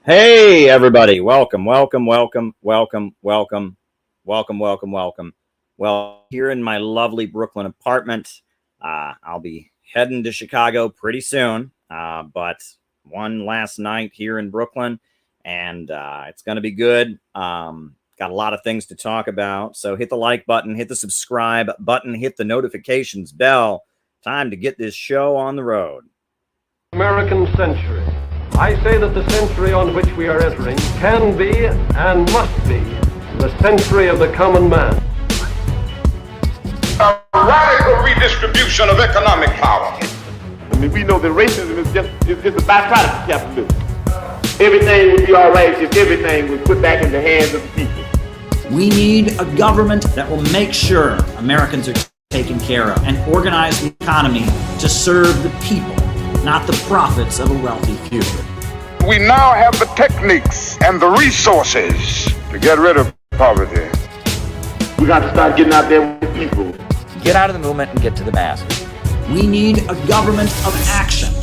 Hey, everybody. Welcome, welcome, welcome, welcome, welcome, welcome, welcome, welcome. Well, here in my lovely Brooklyn apartment, I'll be heading to Chicago pretty soon, but one last night here in Brooklyn, and it's going to be good. Got a lot of things to talk about. So hit the like button, hit the subscribe button, hit the notifications bell. Time to get this show on the road. American century. I say that the century on which we are entering can be and must be the century of the common man. A radical redistribution of economic power. I mean, we know that racism is just a byproduct of capitalism. Everything would be all right if everything was put back in the hands of the people. We need a government that will make sure Americans are taken care of and organize the economy to serve the people, not the profits of a wealthy few. We now have the techniques and the resources to get rid of poverty. We got to start getting out there with the people. Get out of the movement and get to the masses. We need a government of action.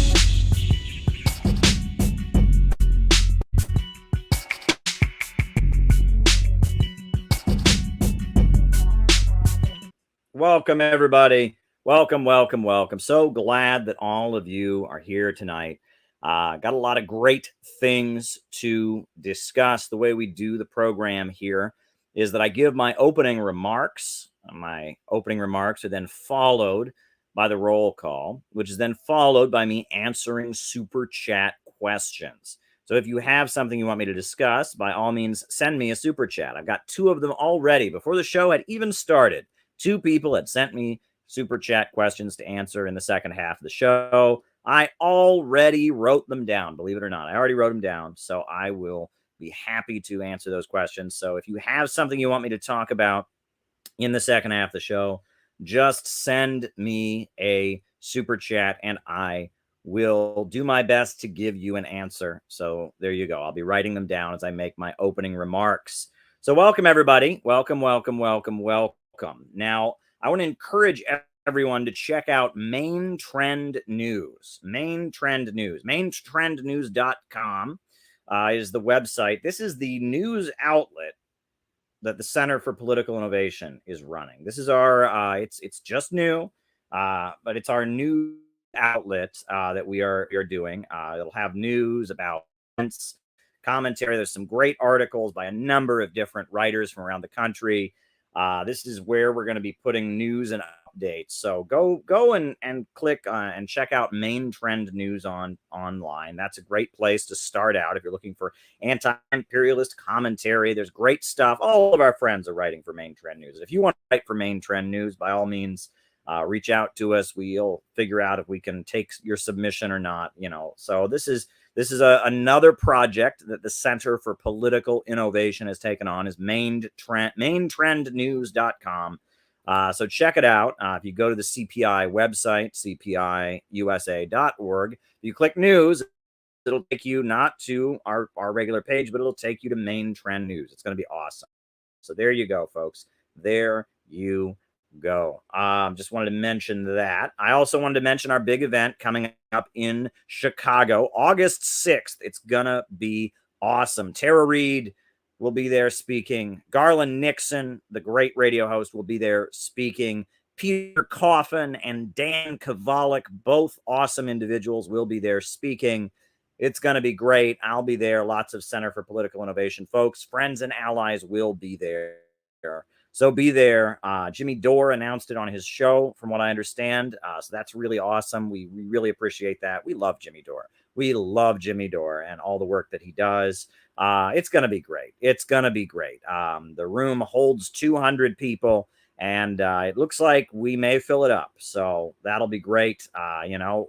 Welcome, everybody. Welcome, welcome, welcome. So glad that all of you are here tonight. Got a lot of great things to discuss. The way we do the program here is that I give my opening remarks. My opening remarks are then followed by the roll call, which is then followed by me answering super chat questions. So if you have something you want me to discuss, by all means, send me a super chat. I've got two of them already. Before the show had even started, two people had sent me super chat questions to answer in the second half of the show. I already wrote them down, believe it or not. I already wrote them down, so I will be happy to answer those questions. So if you have something you want me to talk about in the second half of the show, just send me a super chat and I will do my best to give you an answer. So there you go. I'll be writing them down as I make my opening remarks. So welcome, everybody. Welcome, welcome, welcome, welcome. Now, I want to encourage everyone to check out Main Trend News. Main Trend News. Maintrendnews.com is the website. This is the news outlet that the Center for Political Innovation is running. This is our, it's just new, but it's our new outlet that we are doing. It'll have news about commentary. There's some great articles by a number of different writers from around the country. This is where we're going to be putting news and updates. So go and click and check out Main Trend News online. That's a great place to start out if you're looking for anti-imperialist commentary. There's great stuff. All of our friends are writing for Main Trend News. If you want to write for Main Trend News, by all means, reach out to us. We'll figure out if we can take your submission or not. So this is another project that the Center for Political Innovation has taken on, is maintrendnews.com. So check it out. If you go to the CPI website, cpiusa.org, you click news, it'll take you not to our regular page, but it'll take you to Main Trend News. It's going to be awesome. So there you go, folks. There you go. Just wanted to mention that. I also wanted to mention our big event coming up in Chicago, August 6th. It's gonna be awesome. Tara Reid will be there speaking. Garland Nixon, the great radio host, will be there speaking. Peter Coffin and Dan Kovalik, both awesome individuals, will be there speaking. It's going to be great. I'll be there. Lots of Center for Political Innovation folks, friends and allies will be there. So be there. Jimmy Dore announced it on his show, from what I understand. So that's really awesome. We really appreciate that. We love Jimmy Dore. We love Jimmy Dore and all the work that he does. It's going to be great. It's going to be great. The room holds 200 people, and it looks like we may fill it up. So that'll be great.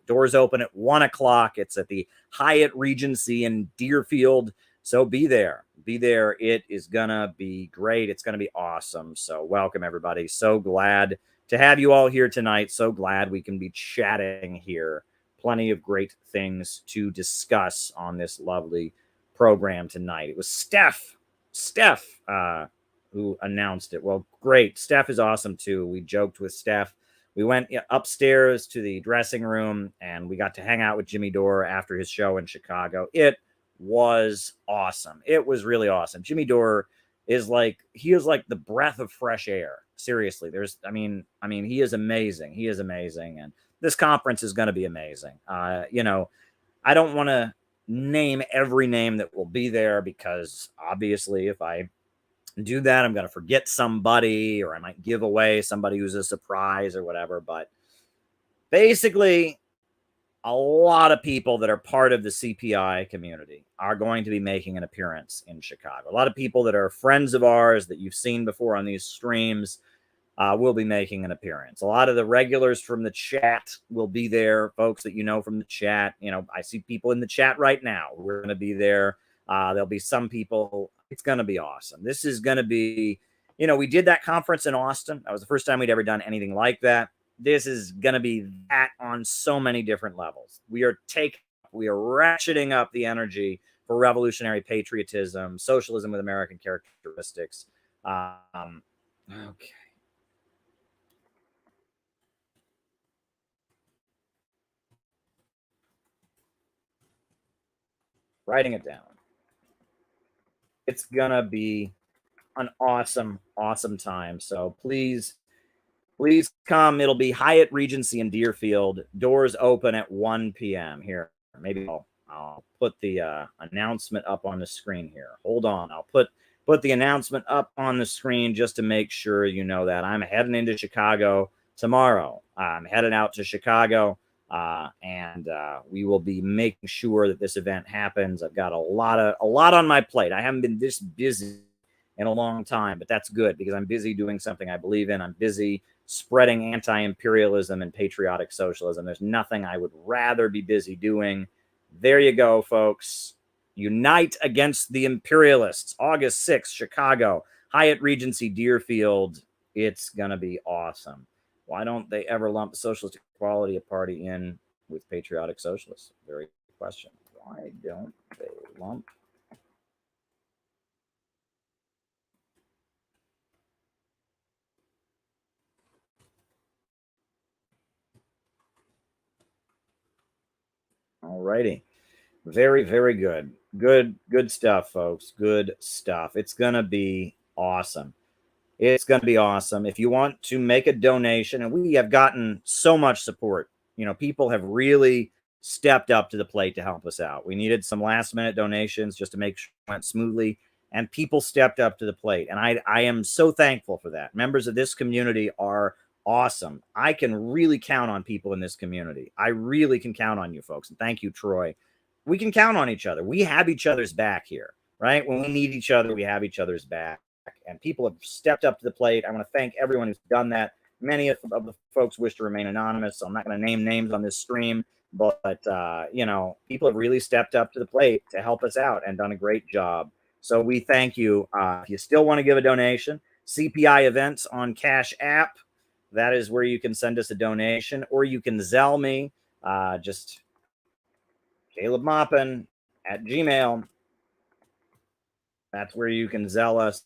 Doors open at 1 o'clock. It's at the Hyatt Regency in Deerfield. So be there. Be there. It is going to be great. It's going to be awesome. So welcome, everybody. So glad to have you all here tonight. So glad we can be chatting here. Plenty of great things to discuss on this lovely program tonight. It was Steph, who announced it. Well, great. Steph is awesome, too. We joked with Steph. We went upstairs to the dressing room, and we got to hang out with Jimmy Dore after his show in Chicago. It was awesome. It was really awesome. Jimmy Dore is like, he is like the breath of fresh air. Seriously, he is amazing. He is amazing, and this conference is going to be amazing. I don't want to name every name that will be there, because obviously, if I do that, I'm going to forget somebody, or I might give away somebody who's a surprise or whatever. But basically, a lot of people that are part of the CPI community are going to be making an appearance in Chicago. A lot of people that are friends of ours that you've seen before on these streams will be making an appearance. A lot of the regulars from the chat will be there, folks that you know from the chat. I see people in the chat right now. We're going to be there. There'll be some people. It's going to be awesome. This is going to be, we did that conference in Austin. That was the first time we'd ever done anything like that. This is going to be that on so many different levels. We are ratcheting up the energy for revolutionary patriotism, socialism with American characteristics. Okay. Writing it down. It's going to be an awesome, awesome time. So please come. It'll be Hyatt Regency in Deerfield. Doors open at 1 p.m. Here, maybe I'll put the announcement up on the screen here. Hold on. I'll put the announcement up on the screen just to make sure you know that. I'm heading into Chicago tomorrow. I'm headed out to Chicago, and we will be making sure that this event happens. I've got a lot on my plate. I haven't been this busy in a long time, but that's good, because I'm busy doing something I believe in. I'm busy spreading anti-imperialism and patriotic socialism. There's nothing I would rather be busy doing. There you go, folks. Unite against the imperialists. August 6th, Chicago, Hyatt Regency, Deerfield. It's going to be awesome. Why don't they ever lump Socialist Equality Party in with patriotic socialists? Very good question. Why don't they lump? All righty. Very, very good. Good stuff, folks. Good stuff. It's going to be awesome. It's going to be awesome. If you want to make a donation, and we have gotten so much support, people have really stepped up to the plate to help us out. We needed some last minute donations just to make sure it went smoothly, and people stepped up to the plate. And I am so thankful for that. Members of this community are awesome. I can really count on people in this community. I really can count on you folks. And thank you, Troy. We can count on each other. We have each other's back here, right? When we need each other, we have each other's back. And people have stepped up to the plate. I want to thank everyone who's done that. Many of the folks wish to remain anonymous, so I'm not going to name names on this stream. But, people have really stepped up to the plate to help us out and done a great job. So we thank you. If you still want to give a donation, CPI events on Cash App. That is where you can send us a donation, or you can Zelle me. Just Caleb Maupin at Gmail. That's where you can Zelle us.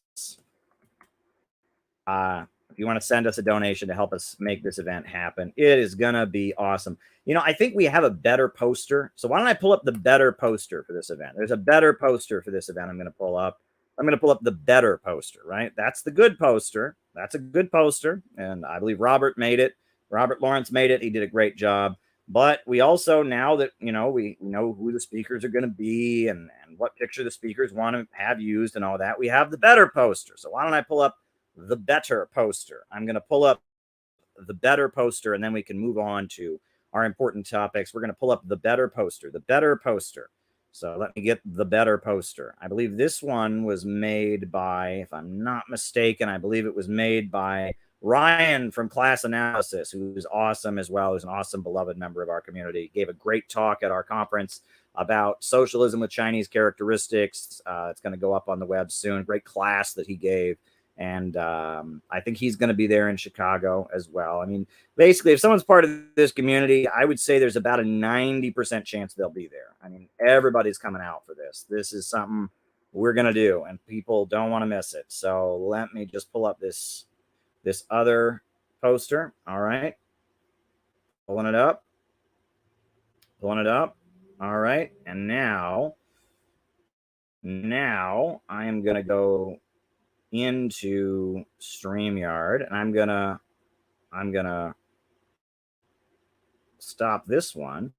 If you want to send us a donation to help us make this event happen, it is going to be awesome. I think we have a better poster. So why don't I pull up the better poster for this event? There's a better poster for this event I'm going to pull up. I'm going to pull up the better poster, right? That's the good poster. That's a good poster. And I believe Robert made it. Robert Lawrence made it. He did a great job. But we also, now that, we know who the speakers are going to be and what picture the speakers want to have used and all that, we have the better poster. So why don't I pull up the better poster? I'm going to pull up the better poster, and then we can move on to our important topics. We're going to pull up the better poster, So let me get the better poster. I believe this one was made by, if I'm not mistaken, I believe it was made by Ryan from Class Analysis, who's awesome as well. Who's an awesome, beloved member of our community. Gave a great talk at our conference about socialism with Chinese characteristics. It's going to go up on the web soon. Great class that he gave. And I think he's going to be there in Chicago as well. I mean, basically, if someone's part of this community, I would say there's about a 90% chance they'll be there. I mean, everybody's coming out for this. This is something we're going to do, and people don't want to miss it. So let me just pull up this other poster. All right. Pulling it up. All right. And now now I am going to go into StreamYard, and I'm gonna stop this one,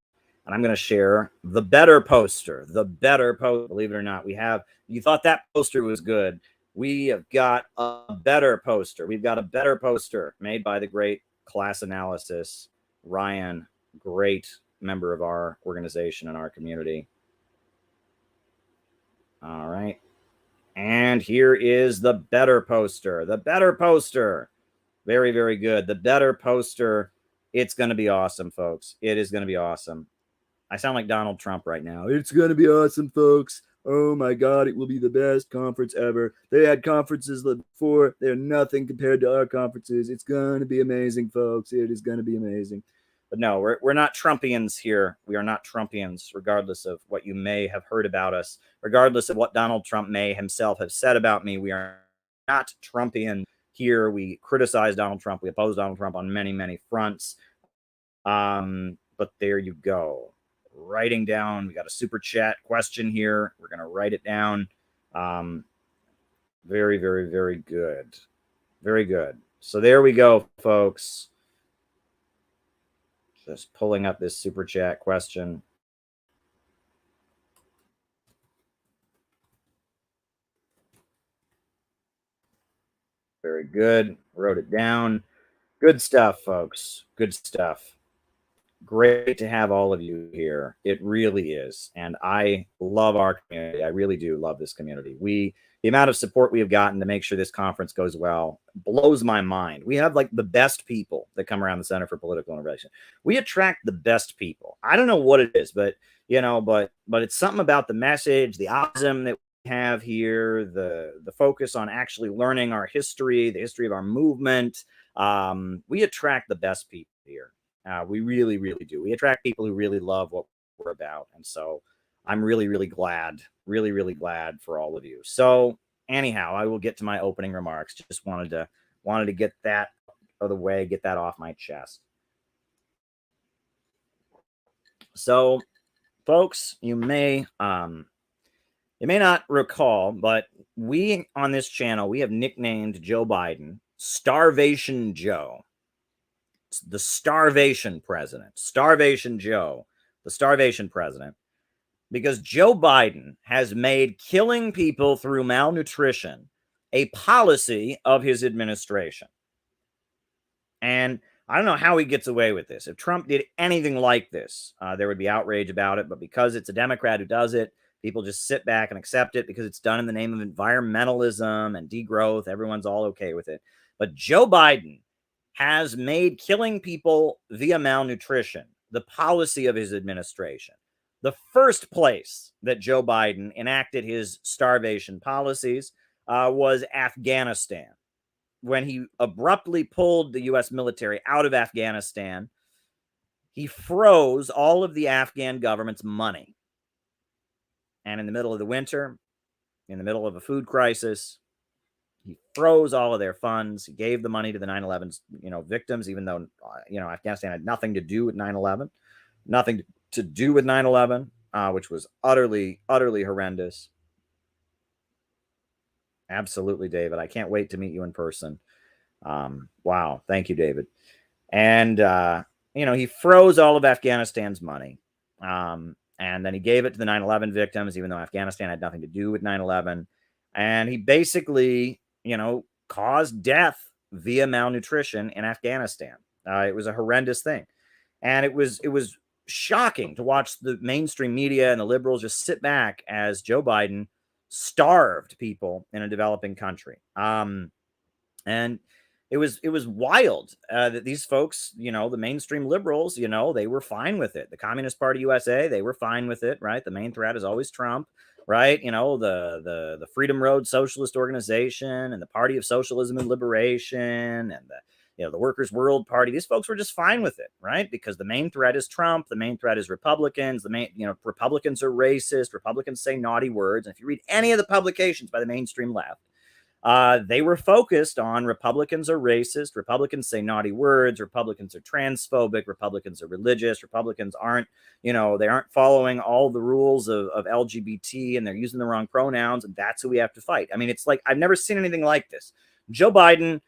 and I'm gonna share the better poster. The better poster. Believe it or not, you thought that poster was good. We have got a better poster. We've got a better poster made by the great Class Analysis Ryan, great member of our organization and our community. All right. And here is the better poster. The better poster. Very, very good. The better poster. It's going to be awesome, folks. It is going to be awesome. I sound like Donald Trump right now. It's going to be awesome, folks. Oh my God, it will be the best conference ever. They had conferences before. They're nothing compared to our conferences. It's going to be amazing, folks. It is going to be amazing. But no, we're not Trumpians here. We are not Trumpians, regardless of what you may have heard about us, regardless of what Donald Trump may himself have said about me. We are not Trumpian here. We criticize Donald Trump. We oppose Donald Trump on many, many fronts. But there you go. Writing down. We got a super chat question here. We're going to write it down. Very, very, very good. Very good. So there we go, folks. Just pulling up this super chat question. Very good. Wrote it down. Good stuff, folks. Good stuff. Great to have all of you here. It really is. And I love our community. I really do love this community. The amount of support we have gotten to make sure this conference goes well blows my mind. We have like the best people that come around the Center for Political Innovation. We attract the best people. I don't know what it is, but it's something about the message, the optimism that we have here, the focus on actually learning our history, the history of our movement. We attract the best people here. We really, really do. We attract people who really love what we're about. And so I'm really, really glad, really, really glad for all of you. So anyhow, I will get to my opening remarks. Just wanted to get that out of the way, get that off my chest. So folks, you may not recall, but we on this channel, we have nicknamed Joe Biden Starvation Joe. The starvation president, Starvation Joe, the starvation president, because Joe Biden has made killing people through malnutrition a policy of his administration. And I don't know how he gets away with this. If Trump did anything like this, there would be outrage about it. But because it's a Democrat who does it, people just sit back and accept it because it's done in the name of environmentalism and degrowth. Everyone's all okay with it. But Joe Biden has made killing people via malnutrition the policy of his administration. The first place that Joe Biden enacted his starvation policies was Afghanistan, when he abruptly pulled the U.S. military out of Afghanistan. He froze all of the Afghan government's money. And in the middle of the winter, in the middle of a food crisis, he froze all of their funds. He gave the money to the 9/11 victims, even though Afghanistan had nothing to do with 9/11, nothing to do with 9/11, which was utterly, utterly horrendous. Absolutely, David. I can't wait to meet you in person. Wow, thank you, David. And he froze all of Afghanistan's money, and then he gave it to the 9/11 victims, even though Afghanistan had nothing to do with 9/11. And he basically caused death via malnutrition in Afghanistan. It was a horrendous thing. And it was shocking to watch the mainstream media and the liberals just sit back as Joe Biden starved people in a developing country. And it was wild that these folks, the mainstream liberals, they were fine with it. The Communist Party USA, they were fine with it, right? The main threat is always Trump. Right, the Freedom Road Socialist Organization and the Party of Socialism and Liberation and the Workers' World Party. These folks were just fine with it, right? Because the main threat is Trump. The main threat is Republicans. Republicans are racist. Republicans say naughty words. And if you read any of the publications by the mainstream left, they were focused on Republicans are racist, Republicans say naughty words, Republicans are transphobic, Republicans are religious, Republicans aren't, they aren't following all the rules of LGBT, and they're using the wrong pronouns, and that's who we have to fight. I mean, it's like, I've never seen anything like this. Joe Biden,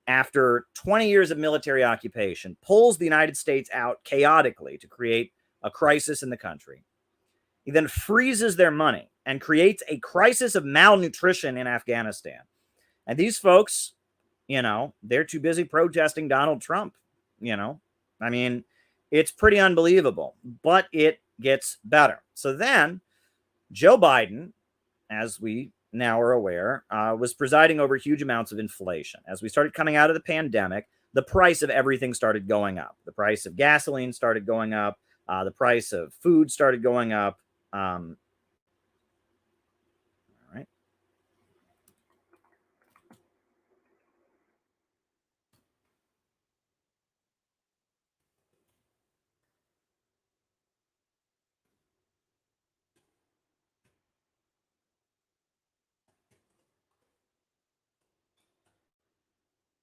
after 20 years of military occupation, pulls the United States out chaotically to create a crisis in the country. He then freezes their money and creates a crisis of malnutrition in Afghanistan. And these folks, they're too busy protesting Donald Trump. I mean, it's pretty unbelievable, but it gets better. So then Joe Biden, as we now are aware, was presiding over huge amounts of inflation. As we started coming out of the pandemic, the price of everything started going up. The price of gasoline started going up. The price of food started going up. All right.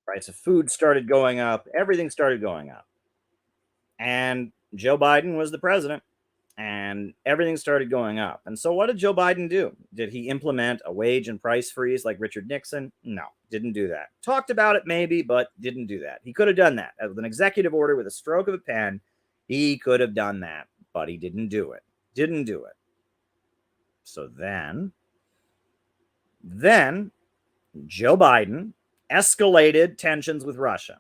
Price of food started going up. Everything started going up. And Joe Biden was the president, and everything started going up. And so what did Joe Biden do? Did he implement a wage and price freeze like Richard Nixon? No, didn't do that. Talked about it maybe, but didn't do that. He could have done that. With an executive order, with a stroke of a pen, he could have done that, but he didn't do it. Didn't do it. So then Joe Biden escalated tensions with Russia,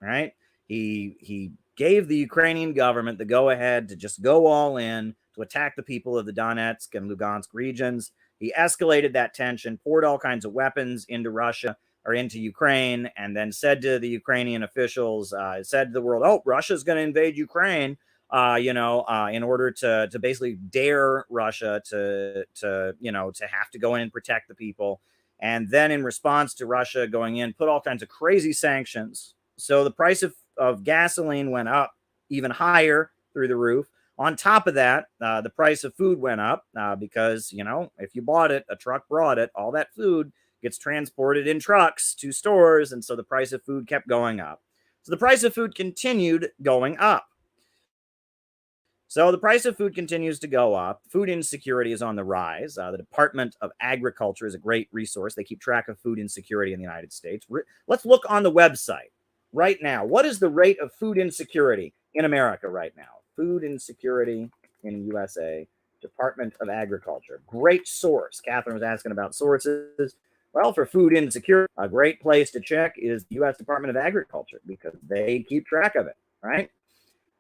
right? He gave the Ukrainian government the go-ahead to just go all in to attack the people of the Donetsk and Lugansk regions. He escalated that tension, poured all kinds of weapons into Russia or into Ukraine, and then said to the Ukrainian officials, said to the world, "Oh, Russia's going to invade Ukraine," in order to basically dare Russia to have to go in and protect the people. And then in response to Russia going in, put all kinds of crazy sanctions. So the price of gasoline went up even higher through the roof. On top of that, the price of food went up because, if you bought it, a truck brought it, all that food gets transported in trucks to stores. And so the price of food kept going up. So the price of food continued going up. So the price of food continues to go up. Food insecurity is on the rise. The Department of Agriculture is a great resource. They keep track of food insecurity in the United States. Let's look on the website right now. What is the rate of food insecurity in America right now? Food insecurity in USA, Department of Agriculture. Great source. Catherine was asking about sources. Well, for food insecurity, a great place to check is the U.S. Department of Agriculture because they keep track of it, right?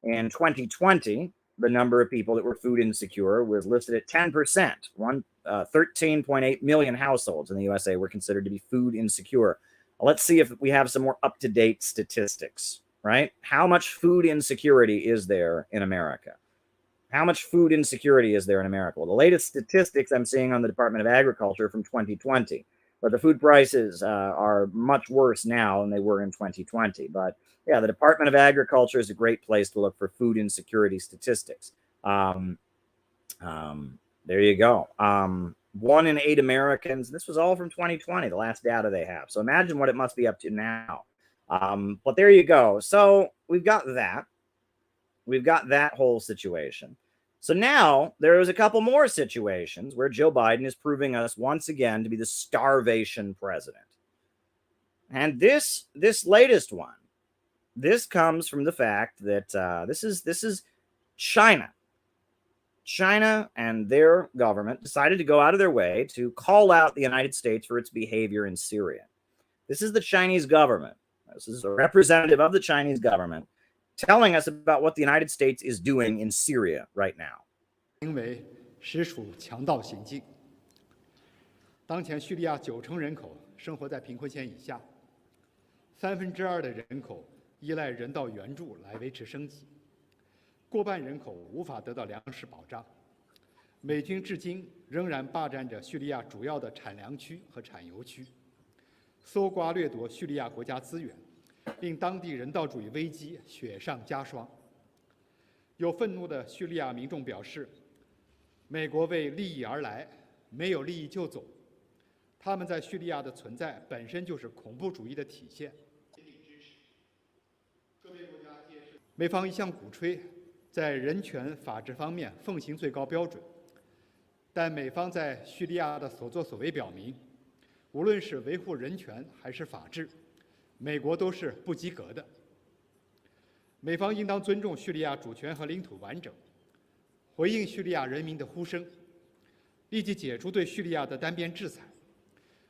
In 2020, the number of people that were food insecure was listed at 10%. 13.8 million households in the USA were considered to be food insecure. Let's see if we have some more up-to-date statistics, right? How much food insecurity is there in America? How much food insecurity is there in America? Well, the latest statistics I'm seeing on the Department of Agriculture from 2020, but the food prices are much worse now than they were in 2020. But yeah, the Department of Agriculture is a great place to look for food insecurity statistics. There you go. 1 in 8 Americans. This was all from 2020, the last data they have. So imagine what it must be up to now. But there you go. So we've got that. We've got that whole situation. So now there is a couple more situations where Joe Biden is proving us once again to be the starvation president. And this latest one, this comes from the fact that this is China. China and their government decided to go out of their way to call out the United States for its behavior in Syria. This is the Chinese government. This is a representative of the Chinese government telling us about what the United States is doing in Syria right now. 行为实属强盗行径。当前叙利亚90%人口生活在贫困线以下，2/3的人口依赖人道援助来维持生计，过半人口无法得到粮食保障。美军至今仍然霸占着叙利亚主要的产粮区和产油区，搜刮掠夺叙利亚国家资源，令当地人道主义危机雪上加霜。有愤怒的叙利亚民众表示，美国为利益而来，没有利益就走。他们在叙利亚的存在本身就是恐怖主义的体现。美方一向鼓吹在人权、法治方面奉行最高标准，但美方在叙利亚的所作所为表明，无论是维护人权还是法治，美国都是不及格的。美方应当尊重叙利亚主权和领土完整，回应叙利亚人民的呼声，立即解除对叙利亚的单边制裁，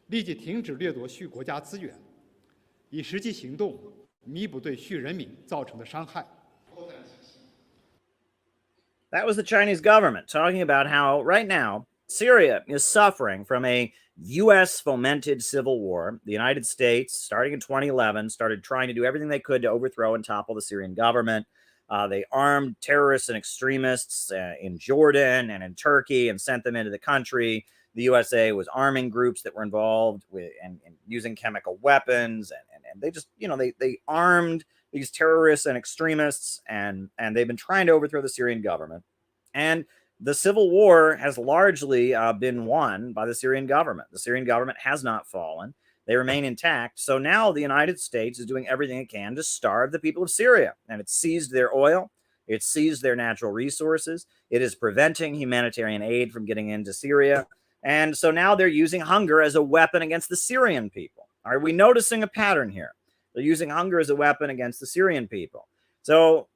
立即停止掠夺叙国家资源，以实际行动弥补对叙人民造成的伤害。That was the Chinese government talking about how right now Syria is suffering from a U.S. fomented civil war. The United States, starting in 2011, started trying to do everything they could to overthrow and topple the Syrian government. They armed terrorists and extremists in Jordan and in Turkey and sent them into the country. The USA was arming groups that were involved with and using chemical weapons, and they just, they armed these terrorists and extremists, and they've been trying to overthrow the Syrian government. And the civil war has largely been won by the Syrian government. The Syrian government has not fallen. They remain intact. So now the United States is doing everything it can to starve the people of Syria. And it's seized their oil. It's seized their natural resources. It is preventing humanitarian aid from getting into Syria. And so now they're using hunger as a weapon against the Syrian people. Are we noticing a pattern here? They're using hunger as a weapon against the Syrian people. So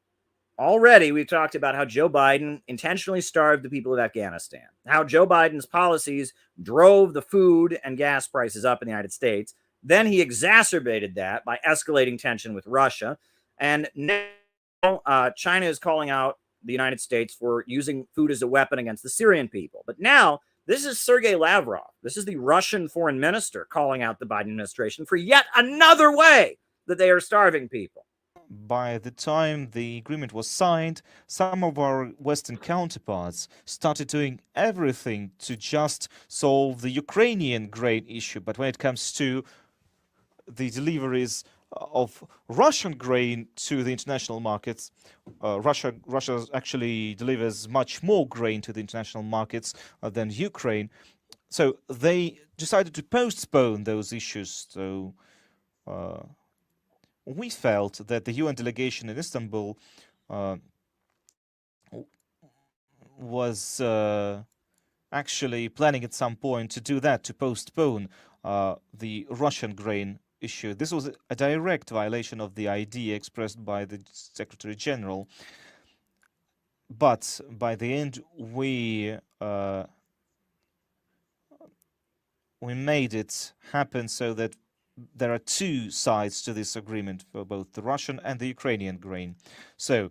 already we've talked about how Joe Biden intentionally starved the people of Afghanistan, how Joe Biden's policies drove the food and gas prices up in the United States. Then he exacerbated that by escalating tension with Russia. And now China is calling out the United States for using food as a weapon against the Syrian people. But now this is Sergei Lavrov. This is the Russian foreign minister calling out the Biden administration for yet another way that they are starving people. By the time the agreement was signed, some of our Western counterparts started doing everything to just solve the Ukrainian grain issue. But when it comes to the deliveries of Russian grain to the international markets, Russia actually delivers much more grain to the international markets than Ukraine. So they decided to postpone those issues. So we felt that the UN delegation in Istanbul was actually planning at some point to do that, to postpone the Russian grain issue. This was a direct violation of the idea expressed by the Secretary General. But by the end, we made it happen so that there are two sides to this agreement for both the Russian and the Ukrainian grain. So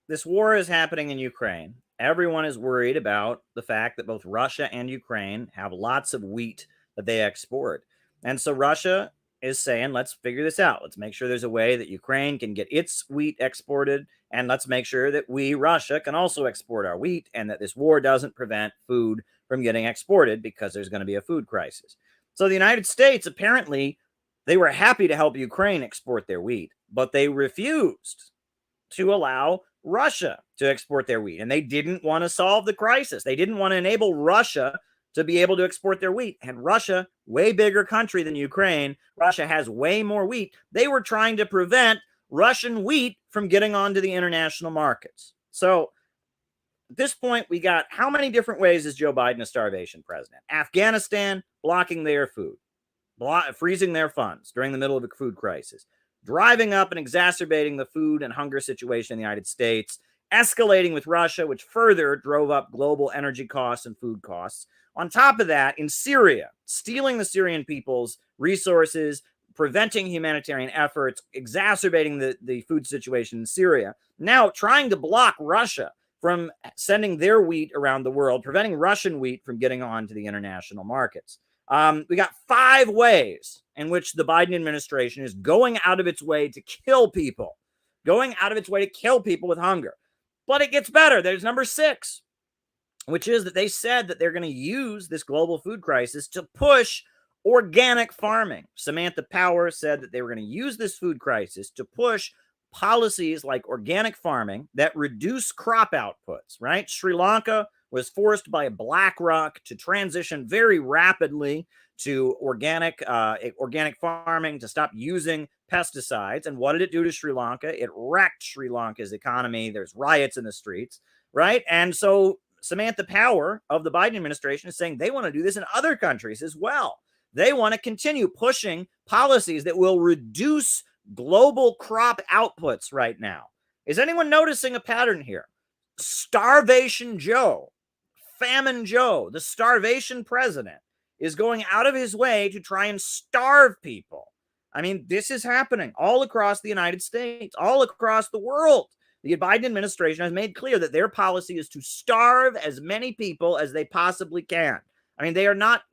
this war is happening in Ukraine. Everyone is worried about the fact that both Russia and Ukraine have lots of wheat that they export. And so Russia is saying, let's figure this out. Let's make sure there's a way that Ukraine can get its wheat exported. And let's make sure that we, Russia, can also export our wheat, and that this war doesn't prevent food from getting exported because there's going to be a food crisis. So the United States, apparently, they were happy to help Ukraine export their wheat, but they refused to allow Russia to export their wheat. And they didn't want to solve the crisis. They didn't want to enable Russia to be able to export their wheat. And Russia, way bigger country than Ukraine, Russia has way more wheat. They were trying to prevent Russian wheat from getting onto the international markets. So at this point, we got how many different ways is Joe Biden a starvation president? Afghanistan, blocking their food, freezing their funds during the middle of a food crisis, driving up and exacerbating the food and hunger situation in the United States, escalating with Russia, which further drove up global energy costs and food costs. On top of that, in Syria, stealing the Syrian people's resources, preventing humanitarian efforts, exacerbating the food situation in Syria. Now trying to block Russia from sending their wheat around the world, preventing Russian wheat from getting on to the international markets. We got 5 ways in which the Biden administration is going out of its way to kill people, with hunger. But it gets better. There's number 6, which is that they said that they're going to use this global food crisis to push organic farming. Samantha Power said that they were going to use this food crisis to push policies like organic farming that reduce crop outputs, right? Sri Lanka was forced by BlackRock to transition very rapidly to organic farming, to stop using pesticides. And what did it do to Sri Lanka? It wrecked Sri Lanka's economy. There's riots in the streets, right? And so Samantha Power of the Biden administration is saying they want to do this in other countries as well. They want to continue pushing policies that will reduce global crop outputs right now. Is anyone noticing a pattern here? Starvation Joe, Famine Joe, the starvation president, is going out of his way to try and starve people. I mean, this is happening all across the United States, all across the world. The Biden administration has made clear that their policy is to starve as many people as they possibly can. I mean, they are not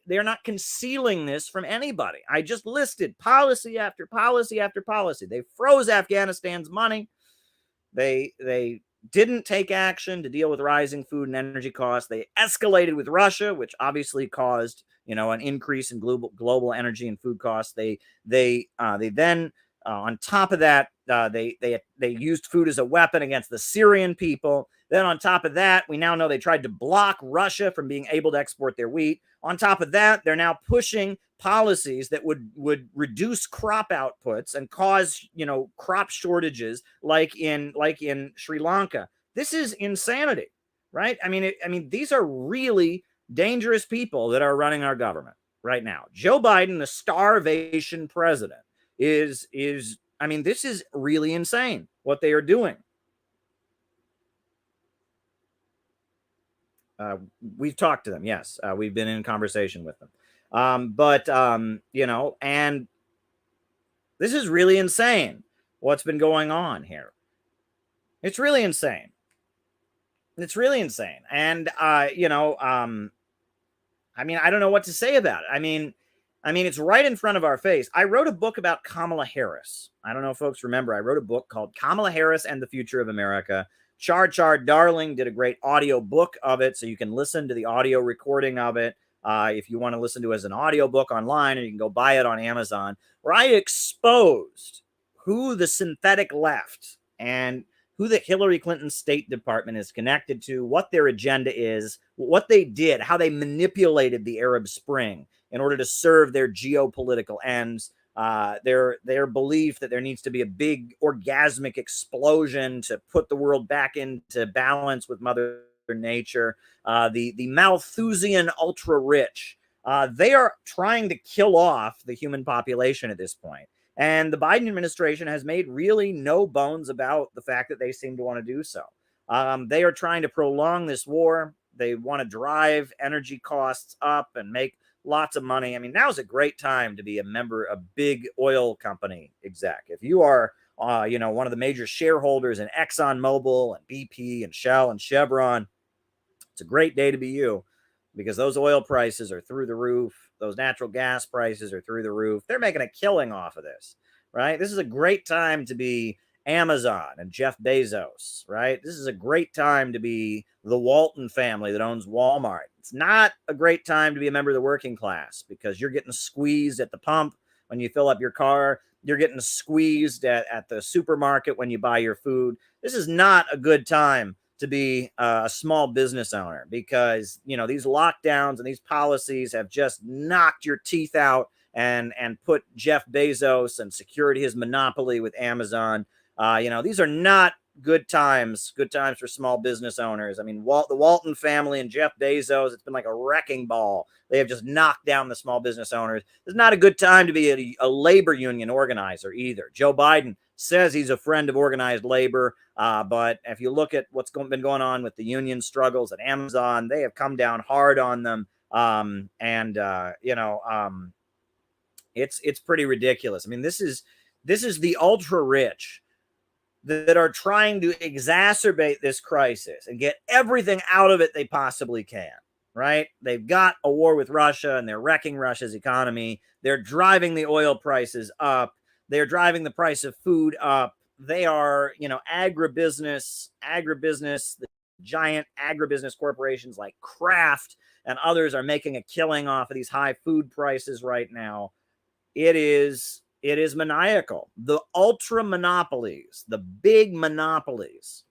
concealing this from anybody. I just listed policy after policy after policy. They froze Afghanistan's money. They didn't take action to deal with rising food and energy costs. They escalated with Russia, which obviously caused, an increase in global energy and food costs. They then on top of that, they used food as a weapon against the Syrian people. Then on top of that, we now know they tried to block Russia from being able to export their wheat. On top of that, they're now pushing policies that would reduce crop outputs and cause, crop shortages like in Sri Lanka. This is insanity, right? I mean, these are really dangerous people that are running our government right now. Joe Biden, the starvation president, is this is really insane what they are doing. We've talked to them. Yes. We've been in conversation with them. And this is really insane what's been going on here. It's really insane. And, I don't know what to say about it. I mean, it's right in front of our face. I wrote a book about Kamala Harris. I don't know if folks remember. I wrote a book called Kamala Harris and the Future of America. Char Darling did a great audio book of it, so you can listen to the audio recording of it if you want to listen to it as an audio book online, or you can go buy it on Amazon, where I exposed who the synthetic left and who the Hillary Clinton State Department is connected to, what their agenda is, what they did, how they manipulated the Arab Spring in order to serve their geopolitical ends. Their belief that there needs to be a big orgasmic explosion to put the world back into balance with Mother Nature. The Malthusian ultra rich. They are trying to kill off the human population at this point. And the Biden administration has made really no bones about the fact that they seem to want to do so. They are trying to prolong this war. They want to drive energy costs up and make lots of money. I mean, now's a great time to be a big oil company exec. If you are, one of the major shareholders in ExxonMobil and BP and Shell and Chevron, it's a great day to be you, because those oil prices are through the roof. Those natural gas prices are through the roof. They're making a killing off of this, right? This is a great time to be Amazon and Jeff Bezos, right? This is a great time to be the Walton family that owns Walmart. It's not a great time to be a member of the working class, because you're getting squeezed at the pump when you fill up your car. You're getting squeezed at the supermarket when you buy your food. This is not a good time to be a small business owner, because, these lockdowns and these policies have just knocked your teeth out and put Jeff Bezos and secured his monopoly with Amazon. These are not good times for small business owners. I mean, the Walton family and Jeff Bezos, it's been like a wrecking ball. They have just knocked down the small business owners. It's not a good time to be a labor union organizer either. Joe Biden says he's a friend of organized labor, but if you look at what's been going on with the union struggles at Amazon, they have come down hard on them. It's pretty ridiculous. I mean, this is the ultra rich that are trying to exacerbate this crisis and get everything out of it they possibly can, right? They've got a war with Russia and they're wrecking Russia's economy. They're driving the oil prices up. They're driving the price of food up. They are, agribusiness, the giant agribusiness corporations like Kraft and others are making a killing off of these high food prices right now. It is maniacal. The ultra monopolies, the big monopolies,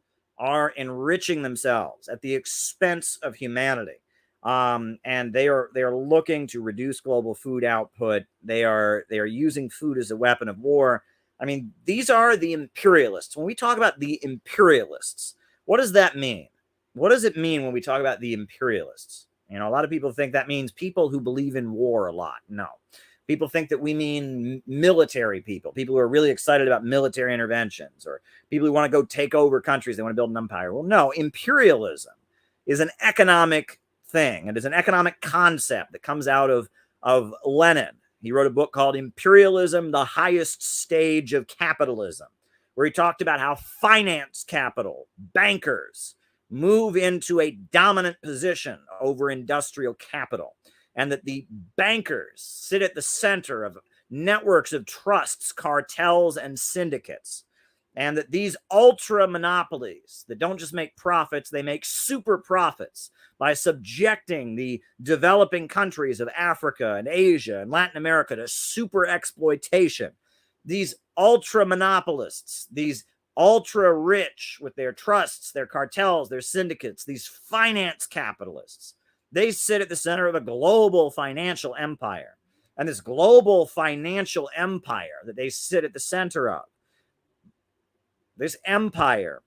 are enriching themselves at the expense of humanity. And they are looking to reduce global food output. They are using food as a weapon of war. I mean, these are the imperialists. When we talk about the imperialists, what does that mean? What does it mean when we talk about the imperialists? You know, a lot of people think that means people who believe in war a lot. No. People think that we mean military people who are really excited about military interventions, or people who want to go take over countries. They want to build an empire. Well, no, imperialism is an economic thing. It is an economic concept that comes out of Lenin. He wrote a book called Imperialism, the Highest Stage of Capitalism, where he talked about how finance capital, bankers, move into a dominant position over industrial capital, and that the bankers sit at the center of networks of trusts, cartels, and syndicates, and that these ultra monopolies that don't just make profits, they make super profits by subjecting the developing countries of Africa and Asia and Latin America to super exploitation. These ultra monopolists, these ultra rich with their trusts, their cartels, their syndicates, these finance capitalists, they sit at the center of a global financial empire. And this global financial empire that they sit at the center of, this empire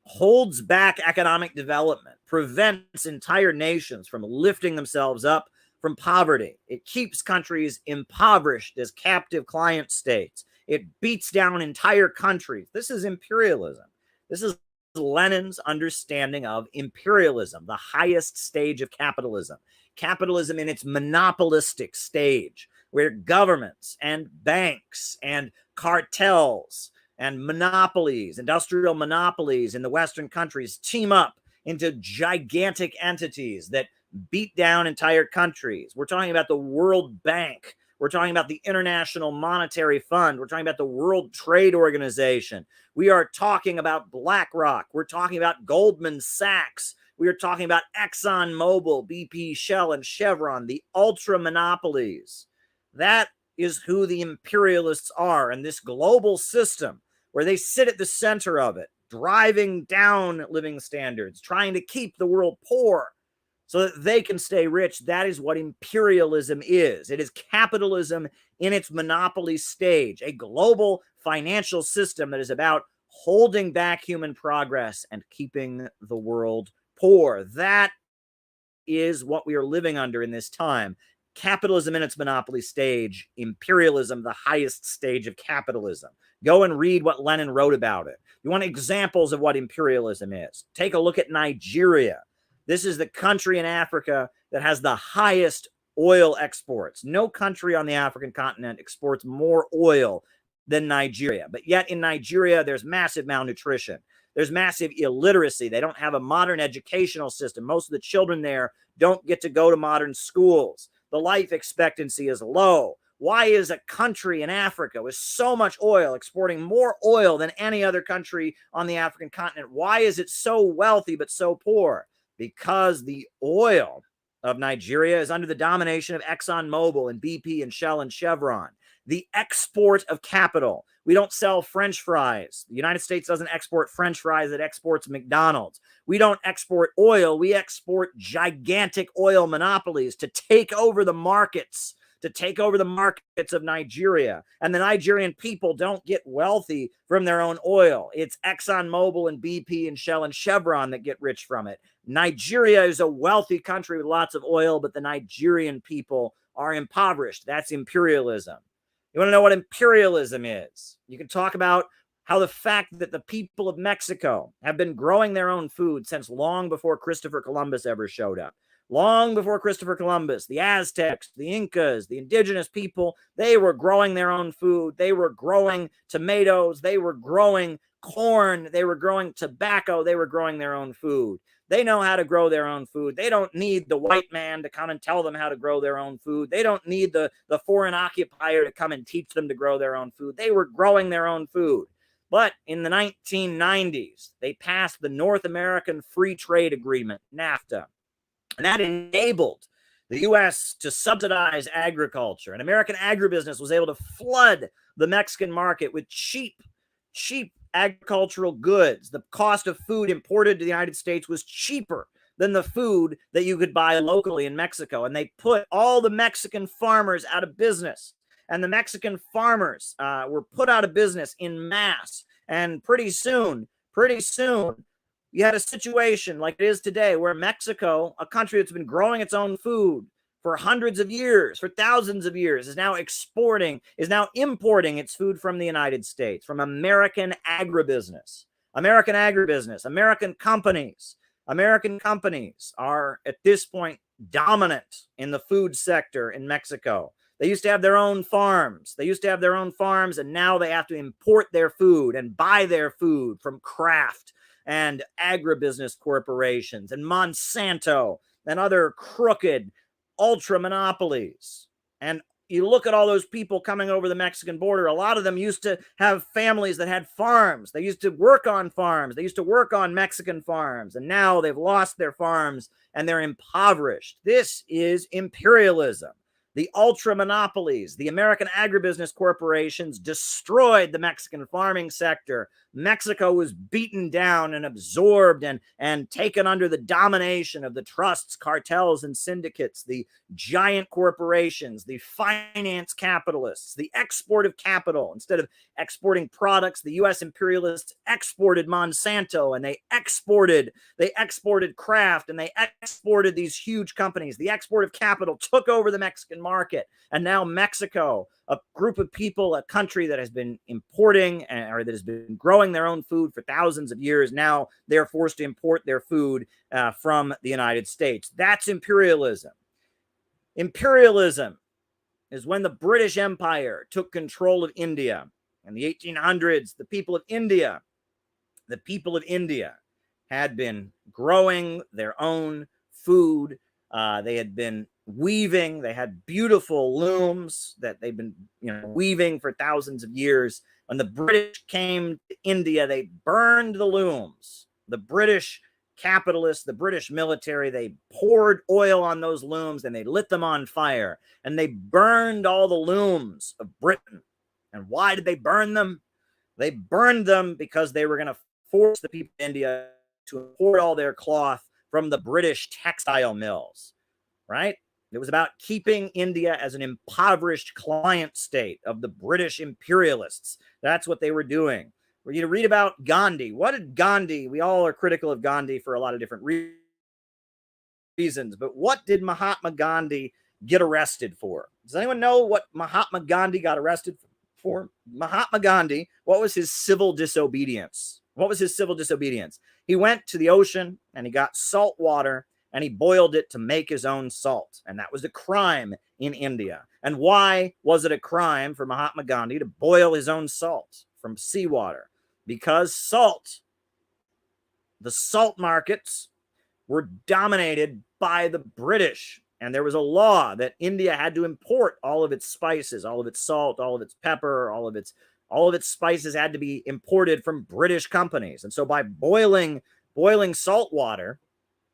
holds back economic development, prevents entire nations from lifting themselves up from poverty. It keeps countries impoverished as captive client states. It beats down entire countries. This is imperialism. This is Lenin's understanding of imperialism, the highest stage of capitalism. Capitalism in its monopolistic stage, where governments and banks and cartels and monopolies, industrial monopolies in the Western countries team up into gigantic entities that beat down entire countries. We're talking about the World Bank. We're talking about the International Monetary Fund. We're talking about the World Trade Organization. We are talking about BlackRock. We're talking about Goldman Sachs. We are talking about ExxonMobil, BP, Shell, and Chevron, the ultra monopolies. That is who the imperialists are, and this global system where they sit at the center of it, driving down living standards, trying to keep the world poor so that they can stay rich. That is what imperialism is. It is capitalism in its monopoly stage, a global financial system that is about holding back human progress and keeping the world poor. That is what we are living under in this time. Capitalism in its monopoly stage, imperialism, the highest stage of capitalism. Go and read what Lenin wrote about it. You want examples of what imperialism is? Take a look at Nigeria. This is the country in Africa that has the highest oil exports. No country on the African continent exports more oil than Nigeria. But yet in Nigeria, there's massive malnutrition. There's massive illiteracy. They don't have a modern educational system. Most of the children there don't get to go to modern schools. The life expectancy is low. Why is a country in Africa with so much oil, exporting more oil than any other country on the African continent, why is it so wealthy but so poor? Because the oil of Nigeria is under the domination of ExxonMobil and BP and Shell and Chevron. The export of capital. We don't sell French fries. The United States doesn't export French fries, it exports McDonald's. We don't export oil, we export gigantic oil monopolies to take over the markets, of Nigeria. And the Nigerian people don't get wealthy from their own oil. It's ExxonMobil and BP and Shell and Chevron that get rich from it. Nigeria is a wealthy country with lots of oil, but the Nigerian people are impoverished. That's imperialism. You want to know what imperialism is? You can talk about how the fact that the people of Mexico have been growing their own food since long before Christopher Columbus ever showed up. Long before Christopher Columbus, the Aztecs, the Incas, the indigenous people, they were growing their own food. They were growing tomatoes. They were growing corn. They were growing tobacco. They were growing their own food. They know how to grow their own food. They don't need the white man to come and tell them how to grow their own food. They don't need the foreign occupier to come and teach them to grow their own food. They were growing their own food. But in the 1990s, they passed the North American Free Trade Agreement, NAFTA. And that enabled the U.S. to subsidize agriculture. And American agribusiness was able to flood the Mexican market with cheap agricultural goods. The cost of food imported to the United States was cheaper than the food that you could buy locally in Mexico. And they put all the Mexican farmers out of business. And the Mexican farmers were put out of business in mass. And pretty soon, you had a situation like it is today where Mexico, a country that's been growing its own food for hundreds of years, for thousands of years, is now importing its food from the United States, from American agribusiness. American companies. American companies are at this point dominant in the food sector in Mexico. They used to have their own farms. And now they have to import their food and buy their food from Kraft and agribusiness corporations and Monsanto and other crooked ultra monopolies. And you look at all those people coming over the Mexican border, a lot of them used to have families that had farms. They used to work on farms. They used to work on Mexican farms. And now they've lost their farms and they're impoverished. This is imperialism. The ultra monopolies, the American agribusiness corporations destroyed the Mexican farming sector. Mexico was beaten down and absorbed and taken under the domination of the trusts, cartels, and syndicates, the giant corporations, the finance capitalists, the export of capital. Instead of exporting products, the U.S. imperialists exported Monsanto, and they exported Kraft, and they exported these huge companies. The export of capital took over the Mexican market, and now Mexico, a group of people, a country that has been importing or that has been growing their own food for thousands of years, now they're forced to import their food from the United States. That's imperialism. Imperialism is when the British Empire took control of India. In the 1800s, the people of India had been growing their own food. They had been weaving. They had beautiful looms that they've been weaving for thousands of years. When the British came to India, they burned the looms. The British capitalists, the British military, they poured oil on those looms and they lit them on fire. And they burned all the looms of Britain. And why did they burn them? They burned them because they were going to force the people of India to import all their cloth from the British textile mills, right? It was about keeping India as an impoverished client state of the British imperialists. That's what they were doing. We're going to read about Gandhi. What did Gandhi? We all are critical of Gandhi for a lot of different reasons, but what did Mahatma Gandhi get arrested for? Does anyone know what Mahatma Gandhi got arrested for? Mahatma Gandhi, what was his civil disobedience? He went to the ocean and he got salt water and he boiled it to make his own salt. And that was a crime in India. And why was it a crime for Mahatma Gandhi to boil his own salt from seawater? Because the salt markets were dominated by the British. And there was a law that India had to import all of its spices, all of its salt, all of its pepper, all of its spices had to be imported from British companies. And so by boiling salt water,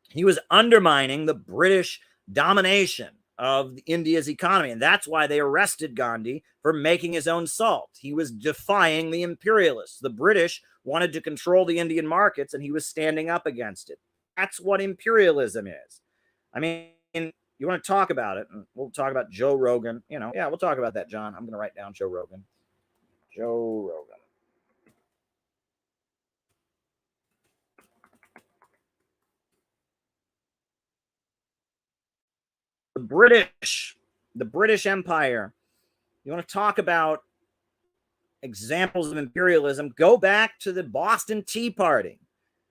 he was undermining the British domination of India's economy. And that's why they arrested Gandhi for making his own salt. He was defying the imperialists. The British wanted to control the Indian markets, and he was standing up against it. That's what imperialism is. I mean, you want to talk about it, and we'll talk about Joe Rogan. We'll talk about that, John. I'm going to write down Joe Rogan. The British Empire. You want to talk about examples of imperialism? Go back to the Boston Tea Party.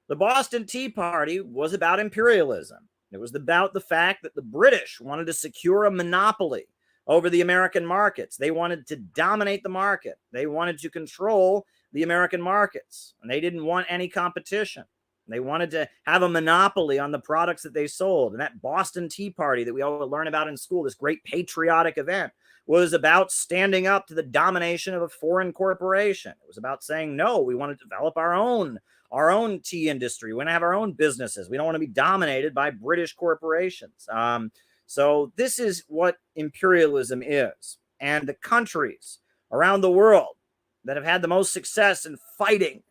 The Boston Tea Party was about imperialism. It was about the fact that the British wanted to secure a monopoly over the American markets. They wanted to dominate the market. They wanted to control the American markets, and they didn't want any competition. They wanted to have a monopoly on the products that they sold. And that Boston Tea Party that we all learn about in school, this great patriotic event, was about standing up to the domination of a foreign corporation. It was about saying, no, we want to develop our own tea industry. We want to have our own businesses. We don't want to be dominated by British corporations. So this is what imperialism is. And the countries around the world that have had the most success in fighting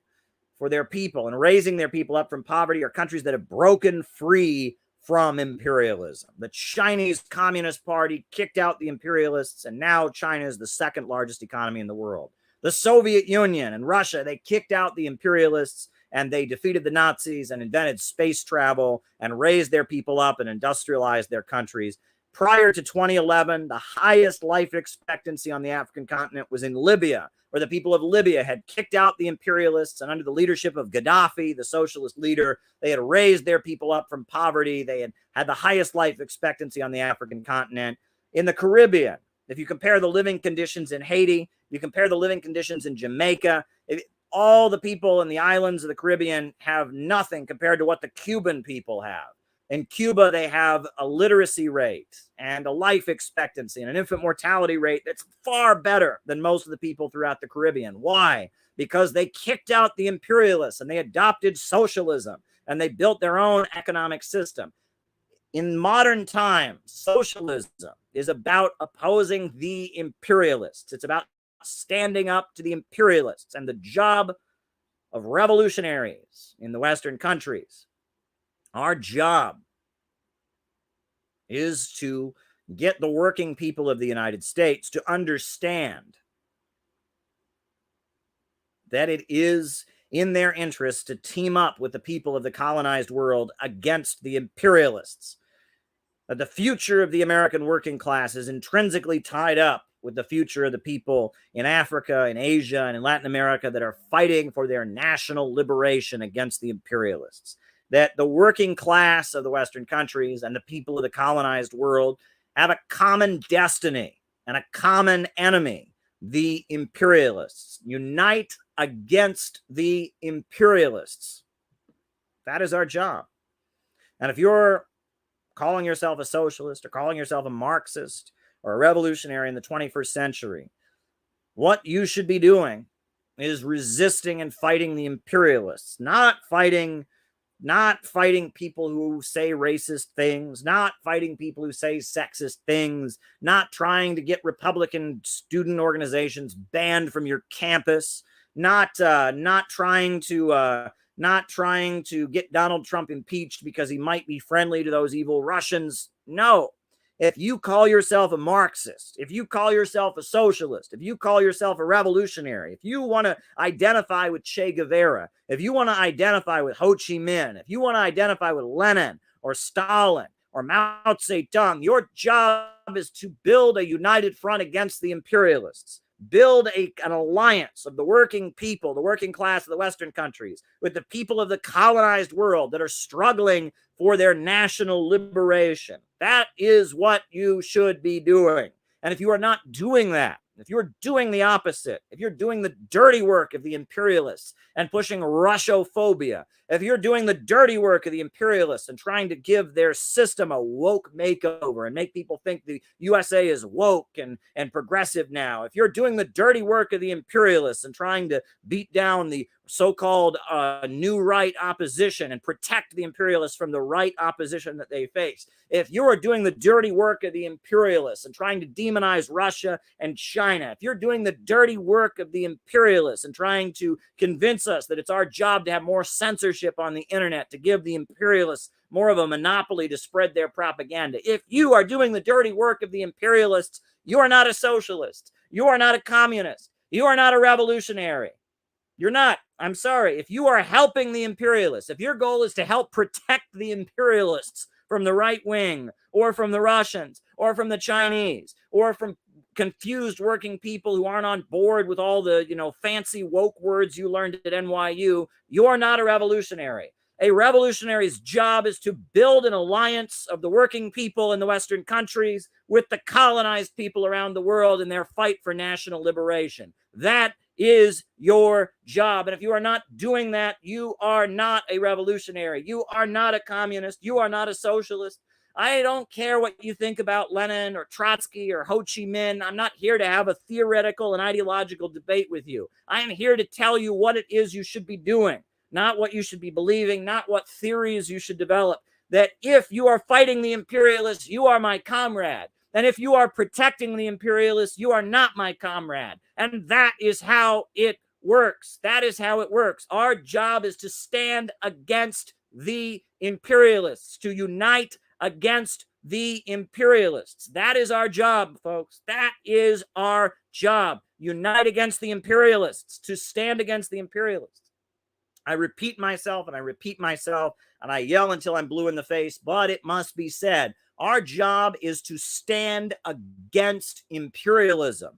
for their people and raising their people up from poverty are countries that have broken free from imperialism. The Chinese Communist Party kicked out the imperialists, and now China is the second largest economy in the world. The Soviet Union and Russia, they kicked out the imperialists and they defeated the Nazis and invented space travel and raised their people up and industrialized their countries. Prior to 2011, the highest life expectancy on the African continent was in Libya, where the people of Libya had kicked out the imperialists, and under the leadership of Gaddafi, the socialist leader, they had raised their people up from poverty. They had the highest life expectancy on the African continent. In the Caribbean, if you compare the living conditions in Haiti, you compare the living conditions in Jamaica, all the people in the islands of the Caribbean have nothing compared to what the Cuban people have. In Cuba, they have a literacy rate and a life expectancy and an infant mortality rate that's far better than most of the people throughout the Caribbean. Why? Because they kicked out the imperialists and they adopted socialism and they built their own economic system. In modern times, socialism is about opposing the imperialists. It's about standing up to the imperialists, and the job of revolutionaries in the Western countries, our job is to get the working people of the United States to understand that it is in their interest to team up with the people of the colonized world against the imperialists. That the future of the American working class is intrinsically tied up with the future of the people in Africa, in Asia, and in Latin America that are fighting for their national liberation against the imperialists. That the working class of the Western countries and the people of the colonized world have a common destiny and a common enemy, the imperialists. Unite against the imperialists. That is our job. And if you're calling yourself a socialist or calling yourself a Marxist or a revolutionary in the 21st century, what you should be doing is resisting and fighting the imperialists, not fighting people who say racist things, not fighting people who say sexist things, not trying to get Republican student organizations banned from your campus, not trying to get Donald Trump impeached because he might be friendly to those evil Russians. No. If you call yourself a Marxist, if you call yourself a socialist, if you call yourself a revolutionary, if you want to identify with Che Guevara, if you want to identify with Ho Chi Minh, if you want to identify with Lenin or Stalin or Mao Zedong, your job is to build a united front against the imperialists. Build an alliance of the working people, the working class of the Western countries, with the people of the colonized world that are struggling for their national liberation. That is what you should be doing. And if you are not doing that, if you're doing the opposite, if you're doing the dirty work of the imperialists and pushing Russophobia, if you're doing the dirty work of the imperialists and trying to give their system a woke makeover and make people think the USA is woke and progressive now, if you're doing the dirty work of the imperialists and trying to beat down the so-called new right opposition and protect the imperialists from the right opposition that they face, if you are doing the dirty work of the imperialists and trying to demonize Russia and China, if you're doing the dirty work of the imperialists and trying to convince us that it's our job to have more censorship on the internet, to give the imperialists more of a monopoly to spread their propaganda, if you are doing the dirty work of the imperialists, you are not a socialist. You are not a communist. You are not a revolutionary. You're not. I'm sorry. If you are helping the imperialists, if your goal is to help protect the imperialists from the right wing or from the Russians or from the Chinese or from confused working people who aren't on board with all the, fancy woke words you learned at NYU, you're not a revolutionary. A revolutionary's job is to build an alliance of the working people in the Western countries with the colonized people around the world in their fight for national liberation. That is your job. And if you are not doing that, you are not a revolutionary. You are not a communist. You are not a socialist. I don't care what you think about Lenin or Trotsky or Ho Chi Minh. I'm not here to have a theoretical and ideological debate with you. I am here to tell you what it is you should be doing, not what you should be believing, not what theories you should develop. That if you are fighting the imperialists, you are my comrade. And if you are protecting the imperialists, you are not my comrade. And that is how it works. That is how it works. Our job is to stand against the imperialists, to unite against the imperialists. That is our job, folks. That is our job. Unite against the imperialists, to stand against the imperialists. I repeat myself and I repeat myself and I yell until I'm blue in the face, but it must be said. Our job is to stand against imperialism.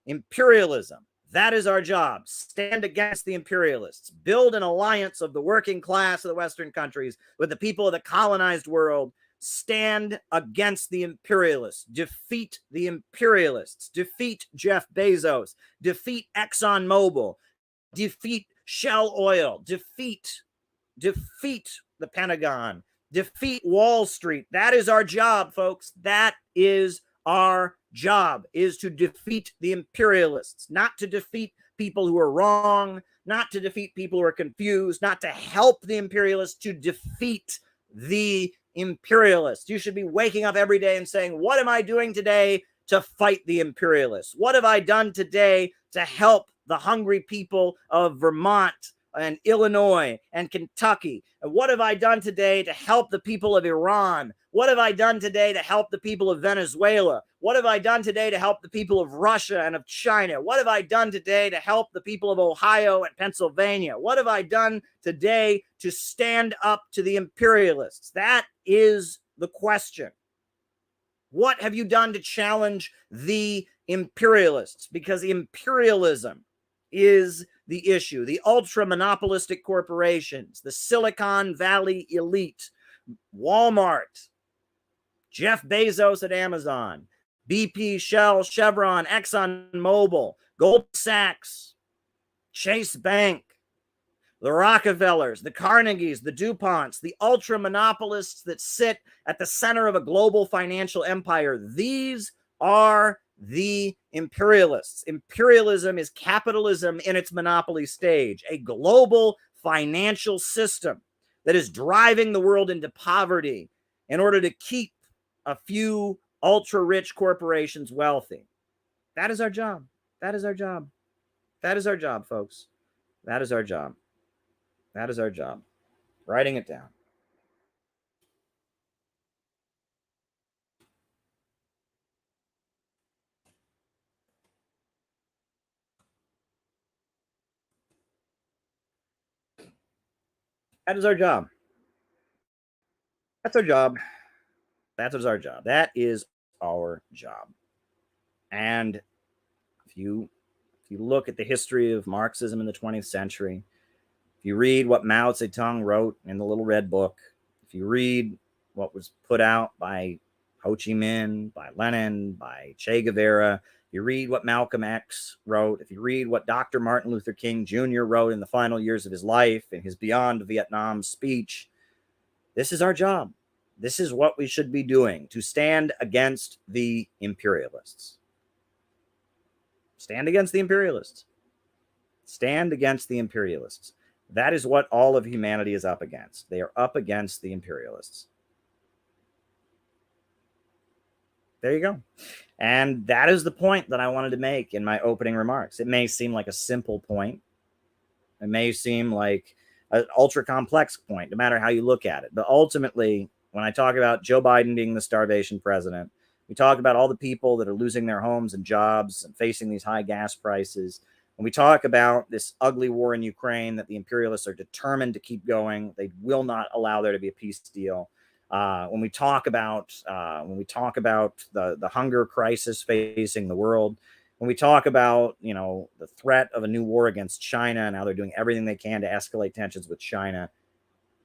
Imperialism. That is our job. Stand against the imperialists. Build an alliance of the working class of the Western countries with the people of the colonized world. Stand against the imperialists. Defeat the imperialists. Defeat Jeff Bezos. Defeat ExxonMobil. Defeat Shell Oil. Defeat the Pentagon. Defeat Wall Street. That is our job, folks. That is our job, is to defeat the imperialists, not to defeat people who are wrong, not to defeat people who are confused, not to help the imperialists, to defeat the imperialists. You should be waking up every day and saying, what am I doing today to fight the imperialists? What have I done today to help the hungry people of Vermont and Illinois and Kentucky? And what have I done today to help the people of Iran? What have I done today to help the people of Venezuela? What have I done today to help the people of Russia and of China? What have I done today to help the people of Ohio and Pennsylvania? What have I done today to stand up to the imperialists? That is the question. What have you done to challenge the imperialists? Because imperialism is the issue. The ultra monopolistic corporations, the Silicon Valley elite, Walmart, Jeff Bezos at Amazon, BP, Shell, Chevron, ExxonMobil, Goldman Sachs, Chase Bank, the Rockefellers, the Carnegies, the DuPonts, the ultra monopolists that sit at the center of a global financial empire. These are the imperialists. Imperialism is capitalism in its monopoly stage, a global financial system that is driving the world into poverty in order to keep a few ultra-rich corporations wealthy. That is our job. That is our job. That is our job, folks. That is our job. That is our job. Writing it down. That is our job. That's our job. That is our job. That is our job. And if you look at the history of Marxism in the 20th century, if you read what Mao Zedong wrote in the Little Red Book, if you read what was put out by Ho Chi Minh, by Lenin, by Che Guevara, if you read what Malcolm X wrote, if you read what Dr. Martin Luther King Jr. wrote in the final years of his life, in his Beyond Vietnam speech, this is our job. This is what we should be doing, to stand against the imperialists. Stand against the imperialists. Stand against the imperialists. That is what all of humanity is up against. They are up against the imperialists. There you go. And that is the point that I wanted to make in my opening remarks. It may seem like a simple point. It may seem like an ultra complex point, no matter how you look at it. But ultimately, when I talk about Joe Biden being the starvation president, we talk about all the people that are losing their homes and jobs and facing these high gas prices. When we talk about this ugly war in Ukraine that the imperialists are determined to keep going, they will not allow there to be a peace deal. When we talk about the hunger crisis facing the world, when we talk about the threat of a new war against China and how they're doing everything they can to escalate tensions with China,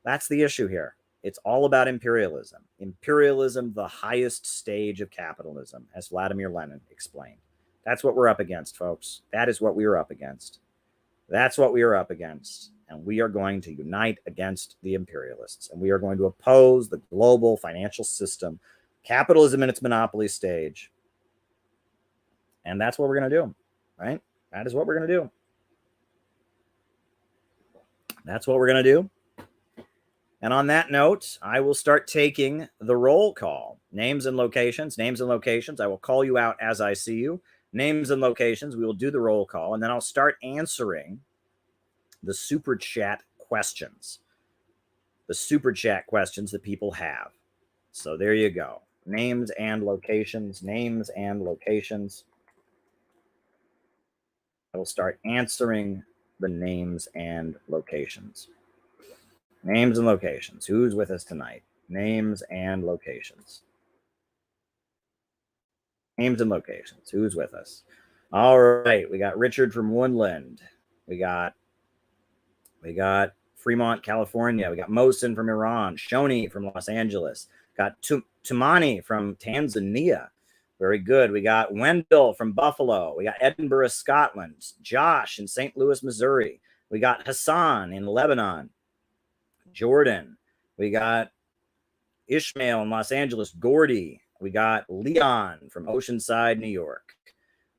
that's the issue here. It's all about imperialism. Imperialism, the highest stage of capitalism, as Vladimir Lenin explained. That's what we're up against, folks. That is what we are up against. That's what we are up against. And we are going to unite against the imperialists. And we are going to oppose the global financial system, capitalism in its monopoly stage. And that's what we're going to do, right? That is what we're going to do. That's what we're going to do. And on that note, I will start taking the roll call. Names and locations. I will call you out as I see you. names and locations. We will do the roll call, and then I'll start answering the super chat questions. The super chat questions that people have. So there you go. Names and locations. Names and locations. I will start answering the names and locations. Names and locations. Who's with us tonight? Names and locations. Names and locations. Who's with us? All right. We got Richard from Woodland. We got Fremont, California. We got Mohsen from Iran. Shoni from Los Angeles. Got Tumani from Tanzania. Very good. We got Wendell from Buffalo. We got Edinburgh, Scotland. Josh in St. Louis, Missouri. We got Hassan in Lebanon. Jordan. We got Ishmael in Los Angeles. Gordy. We got Leon from Oceanside, New York.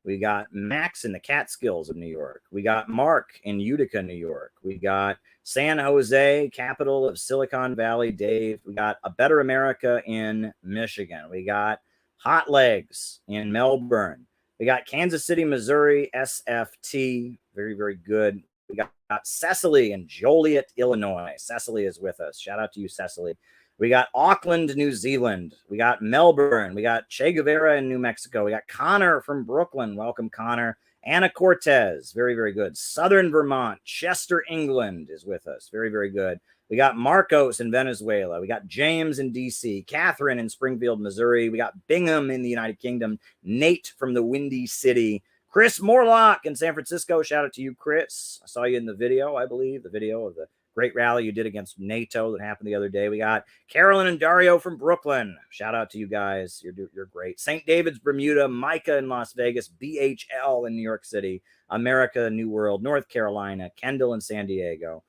We got Max in the Catskills of New York. We got Mark in Utica, New York. We got San Jose, capital of Silicon Valley, Dave. We got A Better America in Michigan. We got Hot Legs in Melbourne. We got Kansas City, Missouri, SFT. Very, very good. We got Cecily in Joliet, Illinois. Cecily is with us. Shout out to you, Cecily. We got Auckland, New Zealand. We got Melbourne. We got Che Guevara in New Mexico. We got Connor from Brooklyn. Welcome, Connor. Anna Cortez. Very, very good. Southern Vermont. Chester, England is with us. Very, very good. We got Marcos in Venezuela. We got James in D.C. Catherine in Springfield, Missouri. We got Bingham in the United Kingdom. Nate from the Windy City. Chris Morlock in San Francisco. Shout out to you, Chris. I saw you in the video, I believe, the video of the great rally you did against NATO that happened the other day. We got Carolyn and Dario from Brooklyn. Shout out to you guys. You're great. St. David's, Bermuda. Micah in Las Vegas. BHL in New York City. America, New World. North Carolina. Kendall in San Diego.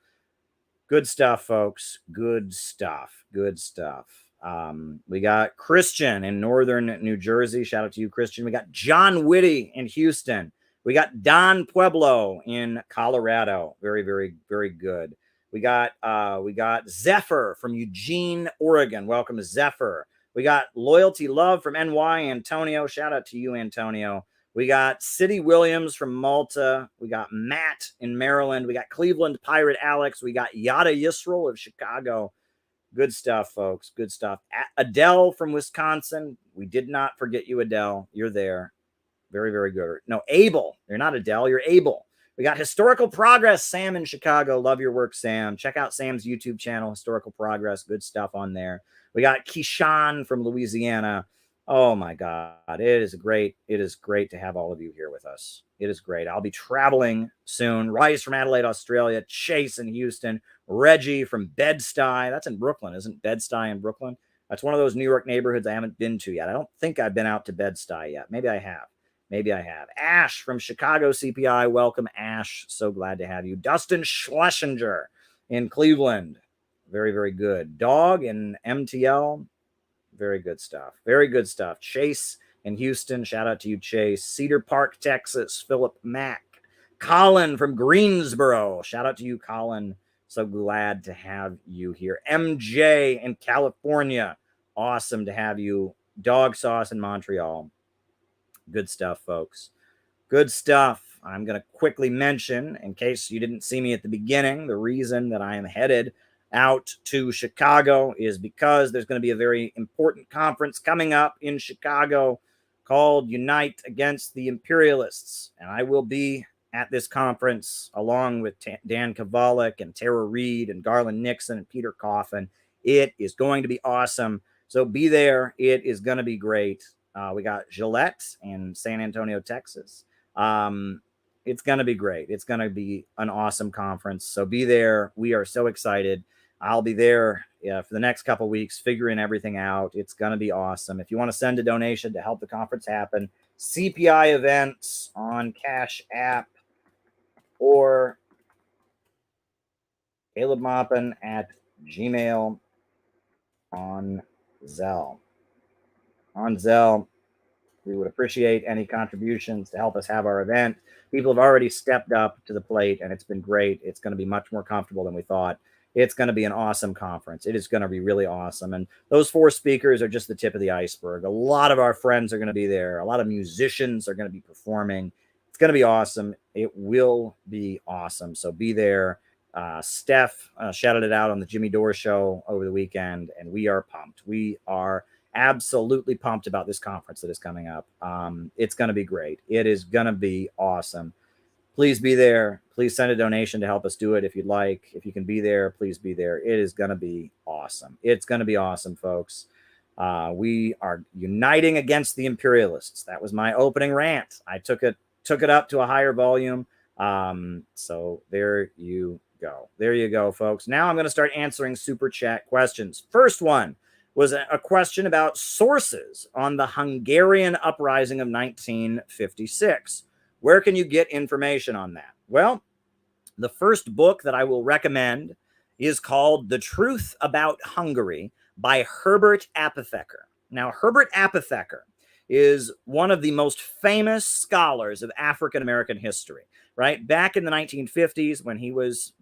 Good stuff, folks. Good stuff. Good stuff. We got Christian in Northern New Jersey. Shout out to you, Christian. We got John Whitty in Houston. We got Don Pueblo in Colorado. Very, very, very good. We got Zephyr from Eugene, Oregon. Welcome, Zephyr. We got Loyalty Love from NY, Antonio. Shout out to you, Antonio. We got City Williams from Malta. We got Matt in Maryland. We got Cleveland Pirate Alex. We got Yada Yisrael of Chicago. Good stuff, folks. Good stuff. Adele from Wisconsin. We did not forget you, Adele. You're there. Very, very good. No, Abel. You're not Adele. You're Abel. We got Historical Progress, Sam in Chicago. Love your work, Sam. Check out Sam's YouTube channel, Historical Progress. Good stuff on there. We got Keyshawn from Louisiana. Oh my God. It is great to have all of you here with us. It is great. I'll be traveling soon. Rice from Adelaide, Australia. Chase in Houston. Reggie from Bed-Stuy. That's in Brooklyn, isn't Bed-Stuy in Brooklyn? That's one of those New York neighborhoods I haven't been to yet. I don't think I've been out to Bed-Stuy yet. Maybe I have. Ash from Chicago CPI. Welcome, Ash. So glad to have you. Dustin Schlesinger in Cleveland. Very, very good. Dog in MTL. Very good stuff. Very good stuff. Chase in Houston. Shout out to you, Chase. Cedar Park, Texas. Philip Mack. Colin from Greensboro. Shout out to you, Colin. So glad to have you here. MJ in California. Awesome to have you. Dog Sauce in Montreal. Good stuff, folks. Good stuff. I'm going to quickly mention, in case you didn't see me at the beginning, the reason that I am headed out to Chicago is because there's going to be a very important conference coming up in Chicago called Unite Against the Imperialists. And I will be at this conference along with Dan Kovalik and Tara Reid and Garland Nixon and Peter Coffin. It is going to be awesome. So be there. It is going to be great. We got Gillette in San Antonio, Texas. It's going to be great. It's going to be an awesome conference. So be there. We are so excited. I'll be there for the next couple of weeks, figuring everything out. It's going to be awesome. If you want to send a donation to help the conference happen, CPI events on Cash App or Caleb Maupin at Gmail on Zelle. On Zelle, we would appreciate any contributions to help us have our event. People have already stepped up to the plate, and it's been great. It's going to be much more comfortable than we thought. It's going to be an awesome conference. It is going to be really awesome. And those 4 speakers are just the tip of the iceberg. A lot of our friends are going to be there. A lot of musicians are going to be performing. It's going to be awesome. It will be awesome. So be there. Steph shouted it out on the Jimmy Dore show over the weekend, and we are pumped. We are absolutely pumped about this conference that is coming up. It's going to be great. It is going to be awesome. Please be there. Please send a donation to help us do it if you'd like. If you can be there, please be there. It is going to be awesome. It's going to be awesome, folks. We are uniting against the imperialists. That was my opening rant. I took it up to a higher volume. So there you go. There you go, folks. Now I'm going to start answering super chat questions. First one was a question about sources on the Hungarian uprising of 1956. Where can you get information on that? Well, the first book that I will recommend is called The Truth About Hungary by Herbert Apotheker. Now, Herbert Apotheker is one of the most famous scholars of African American history, right? Back in the 1950s, when he was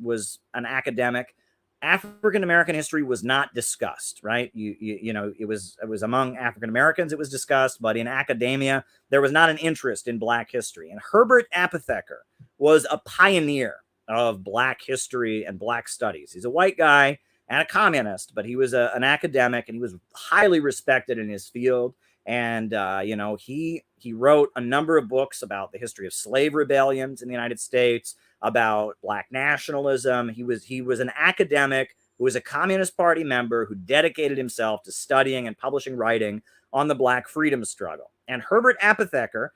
an academic, African American history was not discussed, right? You know, it was among African Americans it was discussed, but in academia there was not an interest in Black history. And Herbert Apotheker was a pioneer of Black history and Black studies. He's a white guy and a communist, but he was an academic, and he was highly respected in his field. And you know, he wrote a number of books about the history of slave rebellions in the United States, about Black nationalism. He was an academic who was a Communist Party member who dedicated himself to studying and publishing writing on the Black freedom struggle. And Herbert Apotheker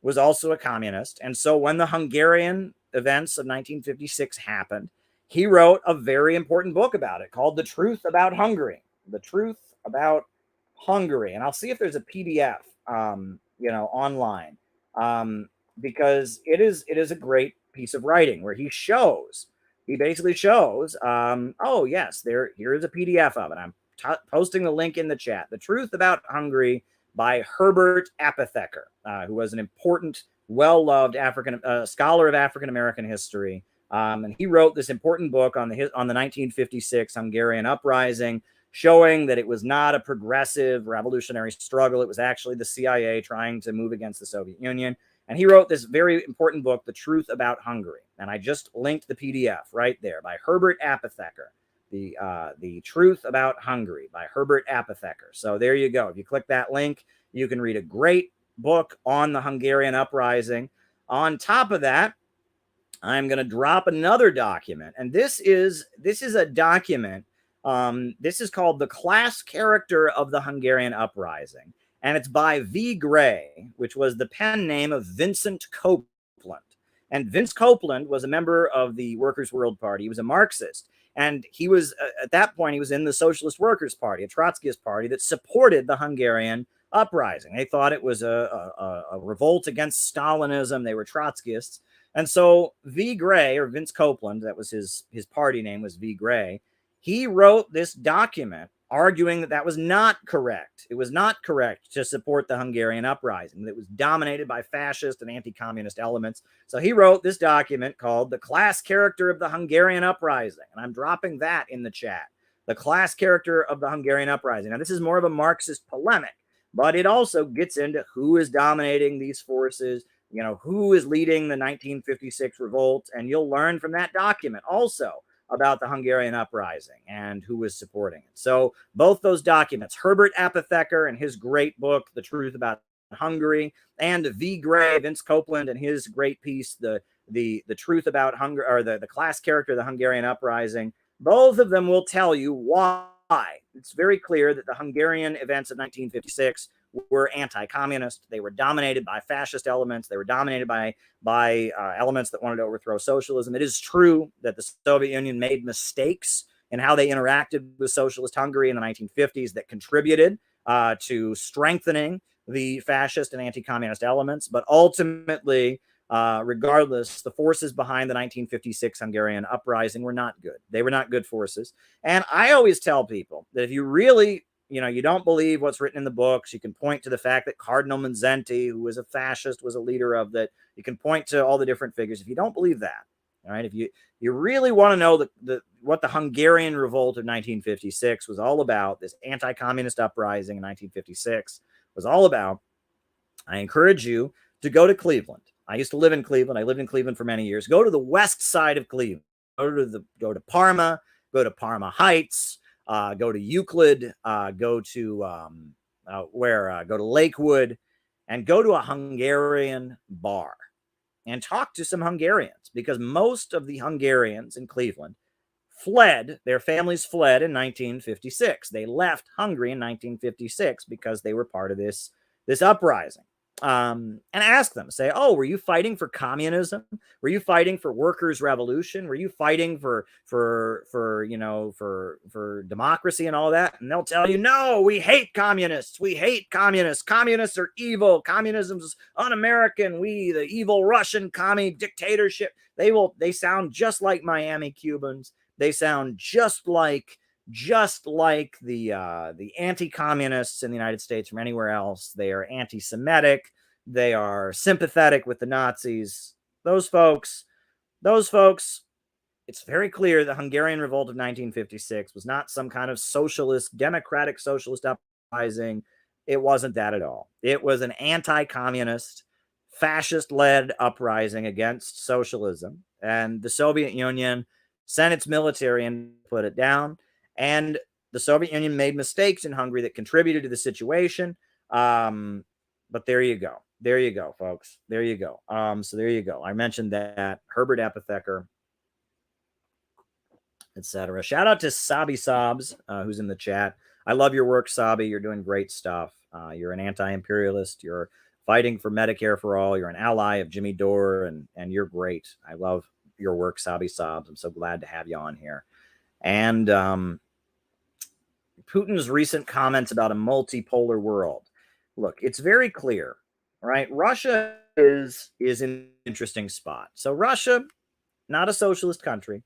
was also a communist. And so when the Hungarian events of 1956 happened, he wrote a very important book about it called The Truth About Hungary. The Truth About Hungary. And I'll see if there's a PDF, you know, online, because it is a great piece of writing where he basically shows, oh yes, here is a PDF of it. I'm posting the link in the chat. The Truth About Hungary by Herbert Apotheker, who was an important, well-loved scholar of African American history. And he wrote this important book on the 1956 Hungarian uprising, showing that it was not a progressive revolutionary struggle. It was actually the CIA trying to move against the Soviet Union. And he wrote this very important book, The Truth About Hungary. And I just linked the PDF right there by Herbert Apotheker. The Truth About Hungary by Herbert Apotheker. So there you go. If you click that link, you can read a great book on the Hungarian uprising. On top of that, I'm going to drop another document. And this is a document. This is called The Class Character of the Hungarian Uprising. And it's by V. Gray, which was the pen name of Vincent Copeland. And Vince Copeland was a member of the Workers' World Party. He was a Marxist. And he was, at that point, he was in the Socialist Workers' Party, a Trotskyist party that supported the Hungarian uprising. They thought it was a revolt against Stalinism. They were Trotskyists. And so V. Gray, or Vince Copeland, that was his party name was V. Gray, he wrote this document arguing that that was not correct. It was not correct to support the Hungarian uprising. That was dominated by fascist and anti-communist elements. So he wrote this document called The Class Character of the Hungarian Uprising. And I'm dropping that in the chat. The Class Character of the Hungarian Uprising. Now, this is more of a Marxist polemic, but it also gets into who is dominating these forces, you know, who is leading the 1956 revolt. And you'll learn from that document also about the Hungarian uprising and who was supporting it. So both those documents, Herbert Apotheker and his great book, The Truth About Hungary, and V. Gray, Vince Copeland, and his great piece, The Truth About Hungary, or the Class Character of the Hungarian Uprising, both of them will tell you why. It's very clear that the Hungarian events of 1956 were anti-communist. They were dominated by fascist elements. They were dominated by elements that wanted to overthrow socialism. It is true that the Soviet Union made mistakes in how they interacted with socialist Hungary in the 1950s that contributed to strengthening the fascist and anti-communist elements. But ultimately, regardless, the forces behind the 1956 Hungarian uprising were not good. They were not good forces. And I always tell people that if you really, you know, you don't believe what's written in the books, you can point to the fact that Cardinal Mindszenty, who was a fascist, was a leader of that. You can point to all the different figures. If you don't believe that, all right, if you really want to know what the Hungarian Revolt of 1956 was all about, this anti-communist uprising in 1956 was all about, I encourage you to go to Cleveland. I used to live in Cleveland. I lived in Cleveland for many years. Go to the west side of Cleveland. Go to Parma. Go to Parma Heights. Go to Euclid. Go to Lakewood, and go to a Hungarian bar and talk to some Hungarians, because most of the Hungarians in Cleveland fled. Their families fled in 1956. They left Hungary in 1956 because they were part of this uprising. And ask them, say, oh, were you fighting for communism? Were you fighting for workers' revolution? Were you fighting for democracy and all that? And they'll tell you, no, we hate communists. We hate communists. Communists are evil. Communism is un-American. The evil Russian commie dictatorship. They sound just like Miami Cubans. They sound just like the anti-communists in the United States from anywhere else. They are anti-Semitic. They are sympathetic with the Nazis. Those folks, it's very clear the Hungarian Revolt of 1956 was not some kind of democratic socialist uprising. It wasn't that at all. It was an anti-communist, fascist-led uprising against socialism. And the Soviet Union sent its military and put it down. And the Soviet Union made mistakes in Hungary that contributed to the situation. But there you go. There you go, folks. There you go. So there you go. I mentioned that. Herbert Apotheker, etc. Shout out to Sabi Sobs, who's in the chat. I love your work, Sabi. You're doing great stuff. You're an anti-imperialist. You're fighting for Medicare for all. You're an ally of Jimmy Dore, and you're great. I love your work, Sabi Sobs. I'm so glad to have you on here. And Putin's recent comments about a multipolar world. Look, it's very clear, right? Russia is in an interesting spot. So Russia, not a socialist country.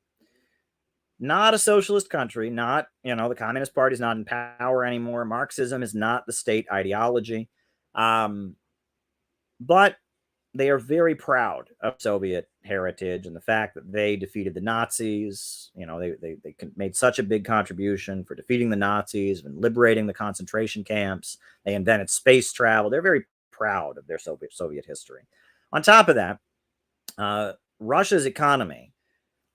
Not a socialist country. Not, the Communist Party is not in power anymore. Marxism is not the state ideology. But they are very proud of Soviet heritage and the fact that they defeated the Nazis. They made such a big contribution for defeating the Nazis and liberating the concentration camps. They invented space travel. They're very proud of their Soviet history. On top of that, Russia's economy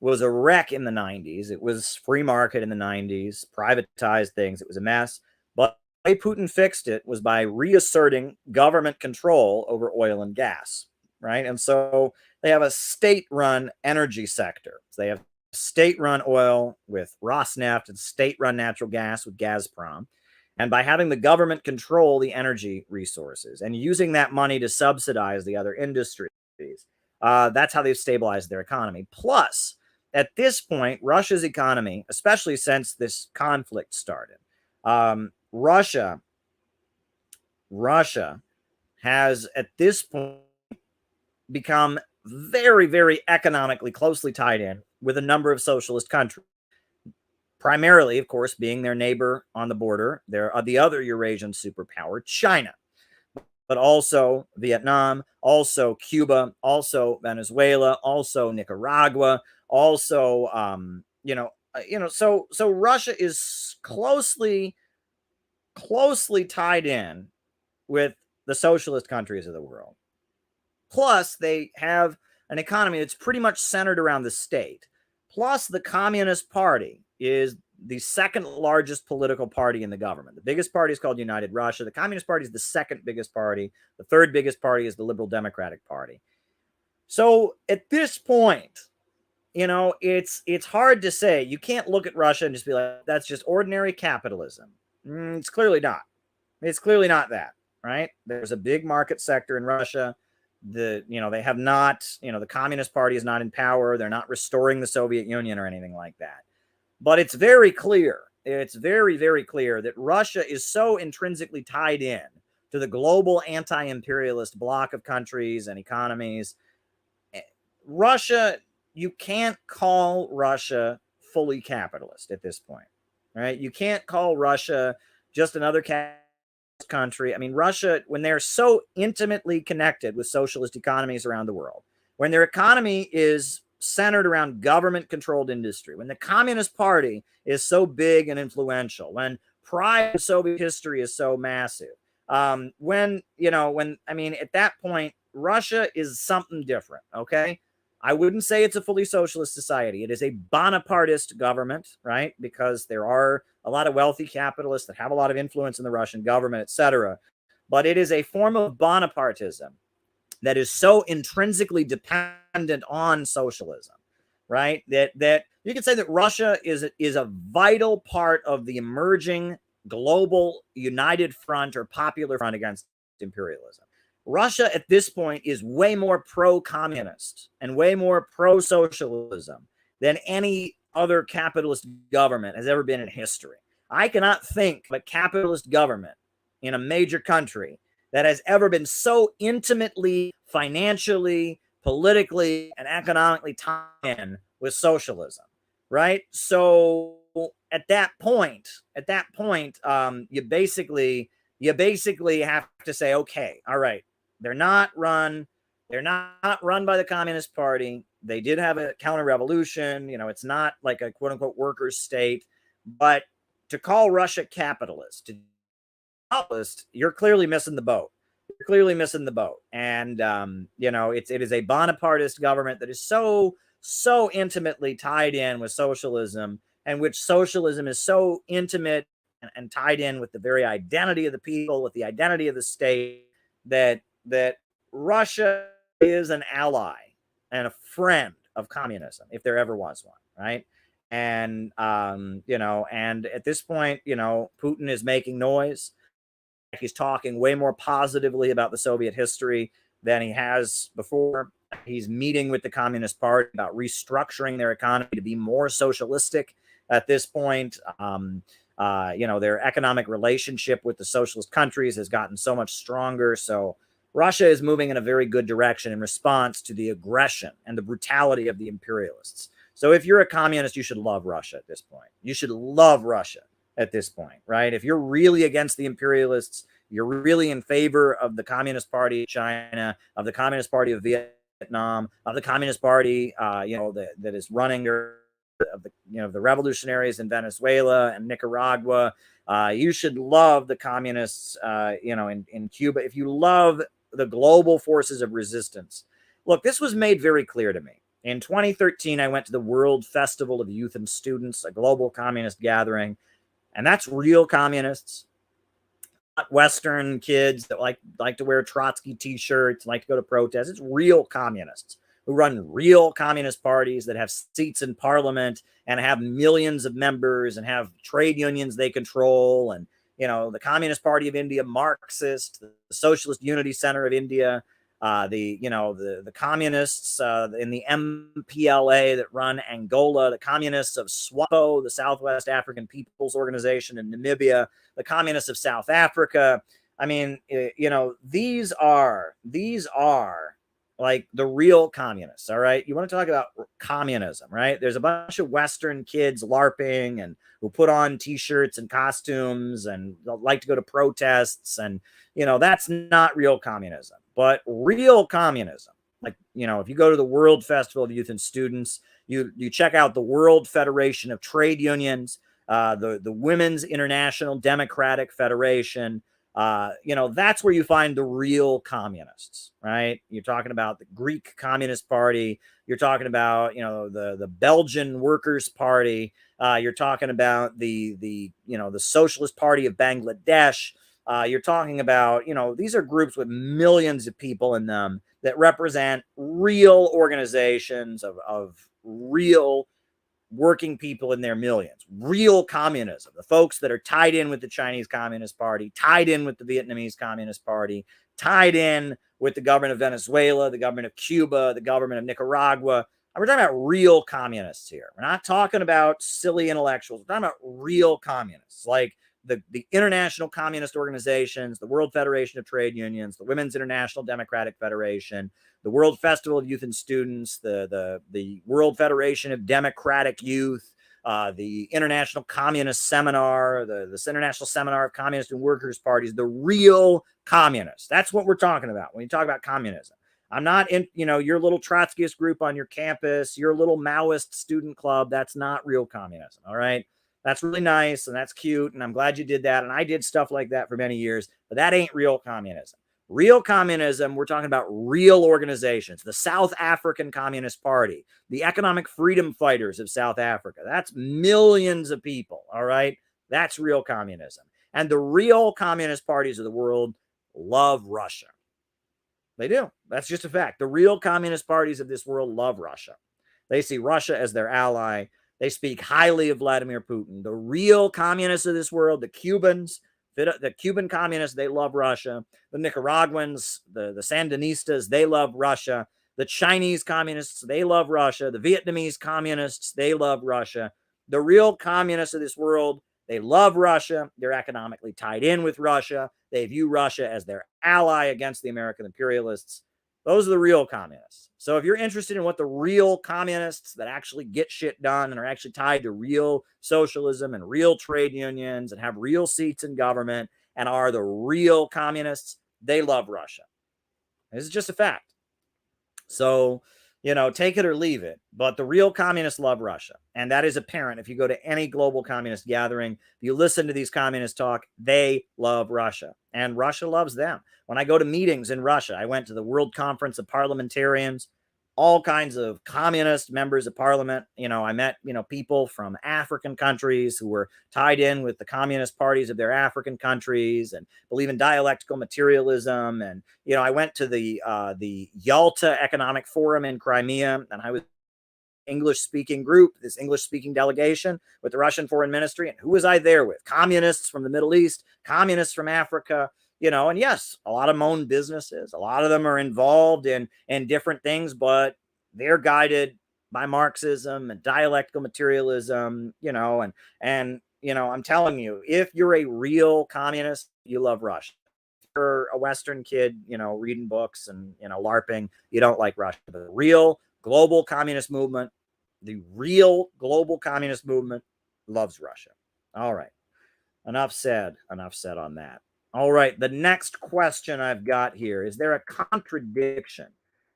was a wreck in the 90s. It was free market in the 90s, privatized things. It was a mess. But the way Putin fixed it was by reasserting government control over oil and gas, right? And so they have a state-run energy sector. So they have state-run oil with Rosneft and state-run natural gas with Gazprom. And by having the government control the energy resources and using that money to subsidize the other industries, that's how they've stabilized their economy. Plus, at this point, Russia's economy, especially since this conflict started, Russia has at this point become very, very economically closely tied in with a number of socialist countries. Primarily, of course, being their neighbor on the border, they're the other Eurasian superpower, China, but also Vietnam, also Cuba, also Venezuela, also Nicaragua, also, so Russia is closely tied in with the socialist countries of the world. Plus, they have an economy that's pretty much centered around the state. Plus, the Communist Party is the second largest political party in the government. The biggest party is called United Russia. The Communist Party is the second biggest party. The third biggest party is the Liberal Democratic Party. So at this point, it's hard to say. You can't look at Russia and just be like, that's just ordinary capitalism. It's clearly not. It's clearly not that, right? There's a big market sector in Russia. They have not, the Communist Party is not in power. They're not restoring the Soviet Union or anything like that. But it's very clear. It's very, very clear that Russia is so intrinsically tied in to the global anti-imperialist bloc of countries and economies. Russia, you can't call Russia fully capitalist at this point, right? You can't call Russia just another country. I mean, Russia, when they're so intimately connected with socialist economies around the world, when their economy is centered around government-controlled industry, when the Communist Party is so big and influential, when pride in Soviet history is so massive, when I mean, at that point, Russia is something different, okay? I wouldn't say it's a fully socialist society. It is a Bonapartist government, right? Because there are a lot of wealthy capitalists that have a lot of influence in the Russian government, etc. But it is a form of Bonapartism that is so intrinsically dependent on socialism, right? That you could say that Russia is a vital part of the emerging global united front or popular front against imperialism. Russia at this point is way more pro-communist and way more pro-socialism than any other capitalist government has ever been in history. I cannot think of a capitalist government in a major country that has ever been so intimately, financially, politically, and economically tied in with socialism, right? So at that point, you basically have to say, okay, all right, they're not run by the Communist Party. They did have a counter-revolution. It's not like a quote-unquote workers' state. But to call Russia capitalist, you're clearly missing the boat. And it is a Bonapartist government that is so intimately tied in with socialism, and which socialism is so intimate and tied in with the very identity of the people, with the identity of the state, that Russia is an ally and a friend of communism, if there ever was one, right? And and at this point, Putin is making noise. He's talking way more positively about the Soviet history than he has before. He's meeting with the Communist Party about restructuring their economy to be more socialistic at this point. Their economic relationship with the socialist countries has gotten so much stronger. So Russia is moving in a very good direction in response to the aggression and the brutality of the imperialists. So if you're a communist, you should love Russia at this point. You should love Russia at this point, right? If you're really against the imperialists, you're really in favor of the Communist Party of China, of the Communist Party of Vietnam, of the Communist Party, that is running the revolutionaries in Venezuela and Nicaragua. You should love the communists, in Cuba. If you love the global forces of resistance, look, this was made very clear to me. In 2013, I went to the World Festival of Youth and Students, a global communist gathering. And that's real communists, not Western kids that like to wear Trotsky T-shirts, like to go to protests. It's real communists who run real communist parties that have seats in parliament and have millions of members and have trade unions they control. And, the Communist Party of India, Marxist, the Socialist Unity Center of India, the communists in the MPLA that run Angola, the communists of SWAPO, the Southwest African People's Organization in Namibia, the communists of South Africa. I mean, these are like the real communists. All right. You want to talk about communism, right? There's a bunch of Western kids LARPing and who put on T-shirts and costumes and like to go to protests. And, that's not real communism. But real communism, like, if you go to the World Festival of Youth and Students, you check out the World Federation of Trade Unions, the Women's International Democratic Federation, that's where you find the real communists, right? You're talking about the Greek Communist Party. You're talking about, the Belgian Workers' Party. You're talking about the Socialist Party of Bangladesh. You're talking about, these are groups with millions of people in them that represent real organizations of real working people in their millions, real communism, the folks that are tied in with the Chinese Communist Party, tied in with the Vietnamese Communist Party, tied in with the government of Venezuela, the government of Cuba, the government of Nicaragua. We're talking about real communists here. We're not talking about silly intellectuals. We're talking about real communists, like the international communist organizations, the World Federation of Trade Unions, the Women's International Democratic Federation, the World Festival of Youth and Students, the World Federation of Democratic Youth, the International Communist Seminar, the International Seminar of Communist and Workers' Parties, the real communists. That's what we're talking about when you talk about communism. I'm not in, your little Trotskyist group on your campus, your little Maoist student club. That's not real communism. All right. That's really nice and that's cute. And I'm glad you did that. And I did stuff like that for many years, but that ain't real communism. Real communism, we're talking about real organizations, the South African Communist Party, the economic freedom fighters of South Africa. That's millions of people. All right. That's real communism. And the real communist parties of the world love Russia. They do. That's just a fact. The real communist parties of this world love Russia. They see Russia as their ally. They speak highly of Vladimir Putin. The real communists of this world, the Cubans, the Cuban communists, they love Russia. The Nicaraguans, the Sandinistas, they love Russia. The Chinese communists, they love Russia. The Vietnamese communists, they love Russia. The real communists of this world, they love Russia. They're economically tied in with Russia. They view Russia as their ally against the American imperialists. Those are the real communists. So if you're interested in what the real communists that actually get shit done and are actually tied to real socialism and real trade unions and have real seats in government and are the real communists, they love Russia. This is just a fact. So, take it or leave it. But the real communists love Russia. And that is apparent if you go to any global communist gathering. If you listen to these communists talk, they love Russia. And Russia loves them. When I go to meetings in Russia, I went to the World Conference of Parliamentarians, all kinds of communist members of parliament. I met, people from African countries who were tied in with the communist parties of their African countries and believe in dialectical materialism. And, I went to the Yalta Economic Forum in Crimea, and I was English-speaking group, this English-speaking delegation with the Russian Foreign Ministry. And who was I there with? Communists from the Middle East, communists from Africa, and yes, a lot of them own businesses. A lot of them are involved in different things, but they're guided by Marxism and dialectical materialism, and I'm telling you, if you're a real communist, you love Russia. If you're a Western kid, reading books and, LARPing, you don't like Russia. But the real global communist movement, loves Russia. All right. Enough said on that. All right. The next question I've got here: is there a contradiction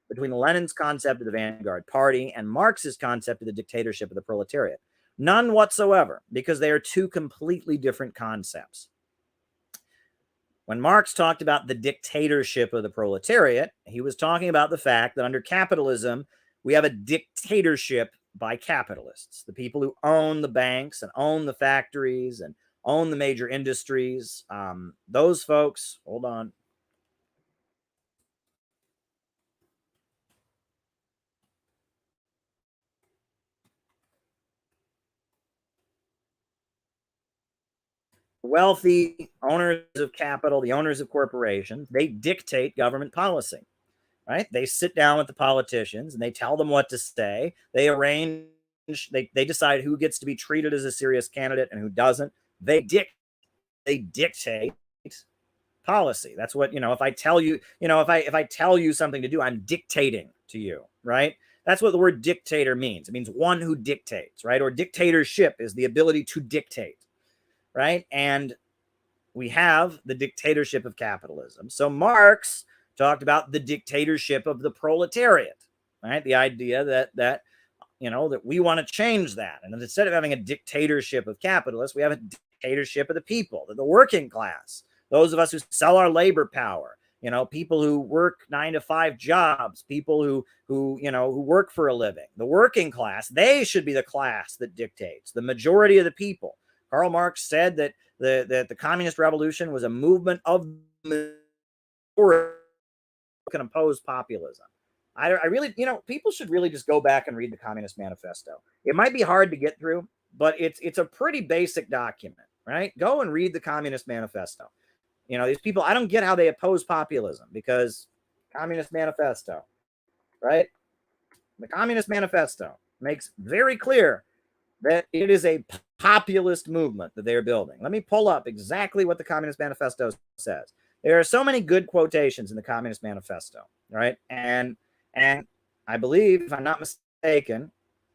between Lenin's concept of the vanguard party and Marx's concept of the dictatorship of the proletariat? None whatsoever, because they are two completely different concepts. When Marx talked about the dictatorship of the proletariat, he was talking about the fact that under capitalism, we have a dictatorship by capitalists, the people who own the banks and own the factories and own the major industries. Those folks, hold on. Wealthy owners of capital, the owners of corporations, they dictate government policy, right? They sit down with the politicians and they tell them what to say. They arrange, they decide who gets to be treated as a serious candidate and who doesn't. They dictate policy. That's what, if I tell you, if I tell you something to do, I'm dictating to you, right? That's what the word dictator means. It means one who dictates, right? Or dictatorship is the ability to dictate, right? And we have the dictatorship of capitalism. So Marx talked about the dictatorship of the proletariat, right? The idea that that we want to change that. And instead of having a dictatorship of capitalists, we have a dictatorship of the people, the working class, those of us who sell our labor power, people who work 9-to-5 jobs, people who work for a living. The working class, they should be the class that dictates, the majority of the people. Karl Marx said that the communist revolution was a movement of the majority who can oppose populism. I really, people should really just go back and read the Communist Manifesto. It might be hard to get through, but it's a pretty basic document, right? Go and read the Communist Manifesto. These people, I don't get how they oppose populism, because Communist Manifesto, right? The Communist Manifesto makes very clear that it is a populist movement that they're building. Let me pull up exactly what the Communist Manifesto says. There are so many good quotations in the Communist Manifesto, right? And I believe, if I'm not mistaken,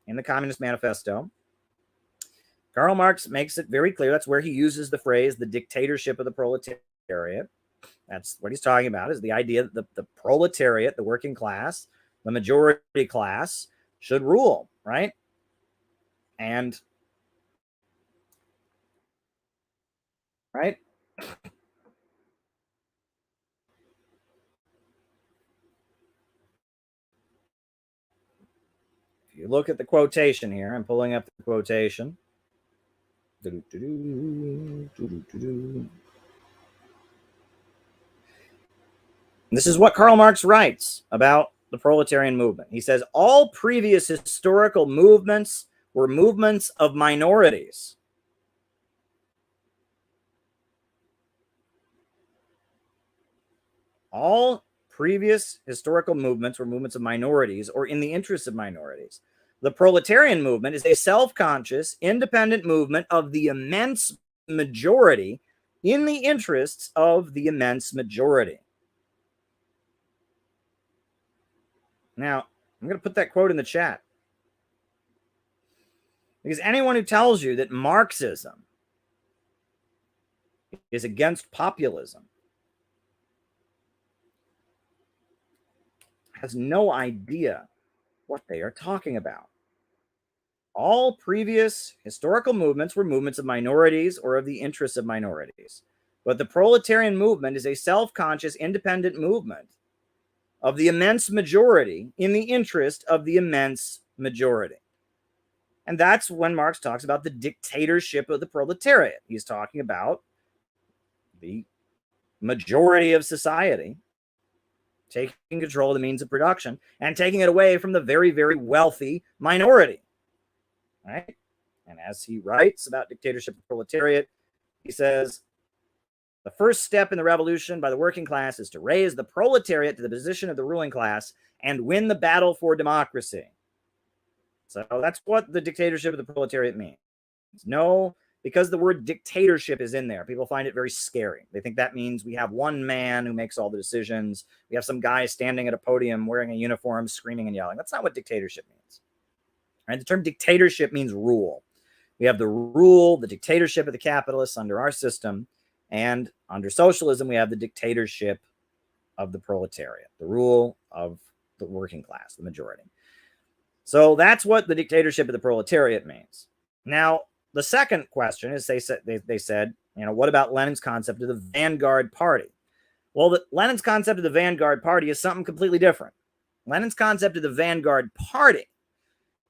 in the Communist Manifesto, Karl Marx makes it very clear. That's where he uses the phrase, the dictatorship of the proletariat. That's what he's talking about, is the idea that the proletariat, the working class, the majority class should rule, right? And right? If you look at the quotation here, I'm pulling up the quotation. This is what Karl Marx writes about the proletarian movement. He says, all previous historical movements were movements of minorities. All previous historical movements were movements of minorities or in the interests of minorities. The proletarian movement is a self-conscious, independent movement of the immense majority in the interests of the immense majority. Now, I'm going to put that quote in the chat, because anyone who tells you that Marxism is against populism has no idea what they are talking about. All previous historical movements were movements of minorities or of the interests of minorities. But the proletarian movement is a self-conscious, independent movement of the immense majority in the interest of the immense majority. And that's when Marx talks about the dictatorship of the proletariat. He's talking about the majority of society taking control of the means of production and taking it away from the very, very wealthy minority. Right? And as he writes about dictatorship of the proletariat, he says, the first step in the revolution by the working class is to raise the proletariat to the position of the ruling class and win the battle for democracy. So that's what the dictatorship of the proletariat means. No, because the word dictatorship is in there, people find it very scary. They think that means we have one man who makes all the decisions. We have some guy standing at a podium wearing a uniform, screaming and yelling. That's not what dictatorship means. Right? The term dictatorship means rule. We have the rule, the dictatorship of the capitalists under our system, and under socialism, we have the dictatorship of the proletariat, the rule of the working class, the majority. So that's what the dictatorship of the proletariat means. Now, the second question is they said, what about Lenin's concept of the vanguard party? Well, Lenin's concept of the vanguard party is something completely different. Lenin's concept of the vanguard party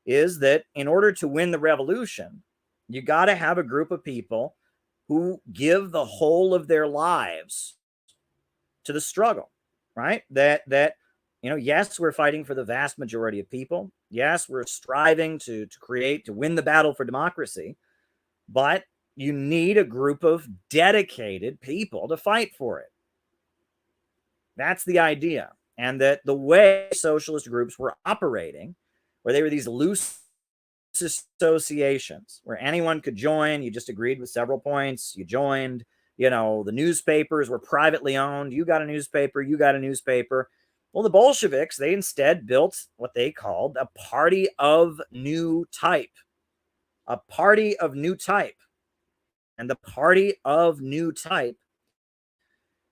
is that in order to win the revolution, you got to have a group of people who give the whole of their lives to the struggle, right? That yes, we're fighting for the vast majority of people. Yes, we're striving to win the battle for democracy, but you need a group of dedicated people to fight for it. That's the idea. And that the way socialist groups were operating, where they were these loose associations where anyone could join, you just agreed with several points, you joined, the newspapers were privately owned, you got a newspaper, you got a newspaper. Well, the Bolsheviks, they instead built what they called a party of new type. A party of new type. And the party of new type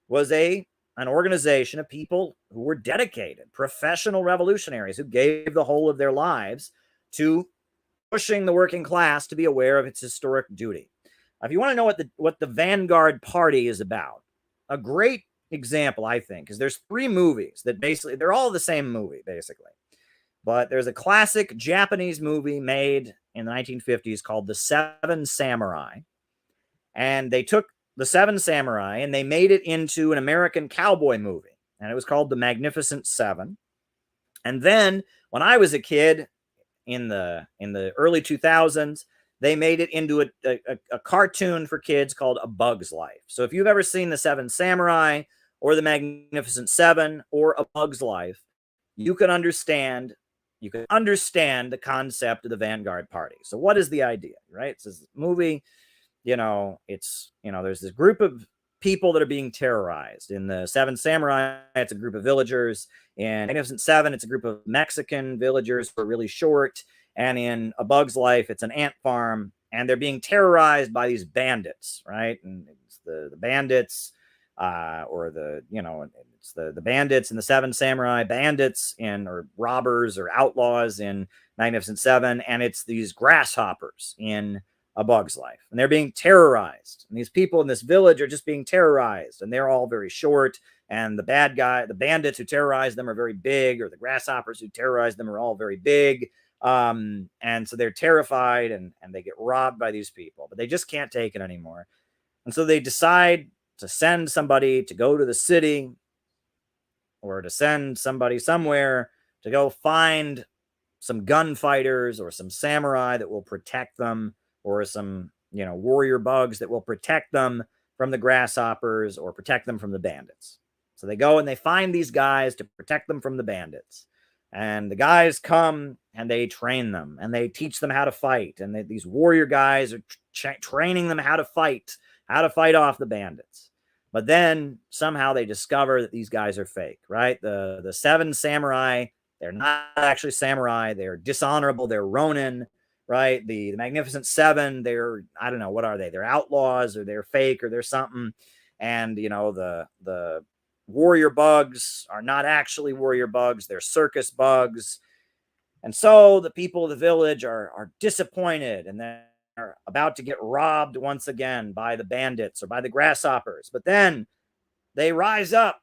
was an organization of people who were dedicated, professional revolutionaries who gave the whole of their lives to pushing the working class to be aware of its historic duty. If you want to know what the vanguard party is about, a great example, I think, is there's 3 movies that basically, they're all the same movie, basically. But there's a classic Japanese movie made in the 1950s called The Seven Samurai. And they took The Seven Samurai and they made it into an American cowboy movie. And it was called The Magnificent Seven. And then when I was a kid in the early 2000s, they made it into a cartoon for kids called A Bug's Life. So if you've ever seen The Seven Samurai or The Magnificent Seven or A Bug's Life, you can understand the concept of the vanguard party. So what is the idea, right? It's this movie, there's this group of people that are being terrorized. In The Seven Samurai, it's a group of villagers. In Magnificent Seven, it's a group of Mexican villagers who are really short. And in A Bug's Life, it's an ant farm, and they're being terrorized by these bandits, right? And it's the bandits or the, you know, it's the bandits and the Seven Samurai, bandits in, or robbers or outlaws in Magnificent Seven, and it's these grasshoppers in A Bug's Life, and they're being terrorized, and these people in this village are just being terrorized, and they're all very short, and the bandits who terrorize them are very big, or the grasshoppers who terrorize them are all very big. And so they're terrified, and they get robbed by these people, but they just can't take it anymore. And so they decide to send somebody to go to the city, or to send somebody somewhere to go find some gunfighters or some samurai that will protect them, or some, you know, warrior bugs that will protect them from the grasshoppers or protect them from the bandits. So they go and they find these guys to protect them from the bandits. And the guys come and they train them and they teach them how to fight. And these warrior guys are training them how to fight off the bandits. But then somehow they discover that these guys are fake, right? The Seven Samurai, they're not actually samurai. They're dishonorable. They're Ronin, right? The Magnificent Seven, they're, I don't know, what are they? They're outlaws, or they're fake, or they're something. And, you know, the warrior bugs are not actually warrior bugs. They're circus bugs. And so the people of the village are disappointed, and they're about to get robbed once again by the bandits or by the grasshoppers. But then they rise up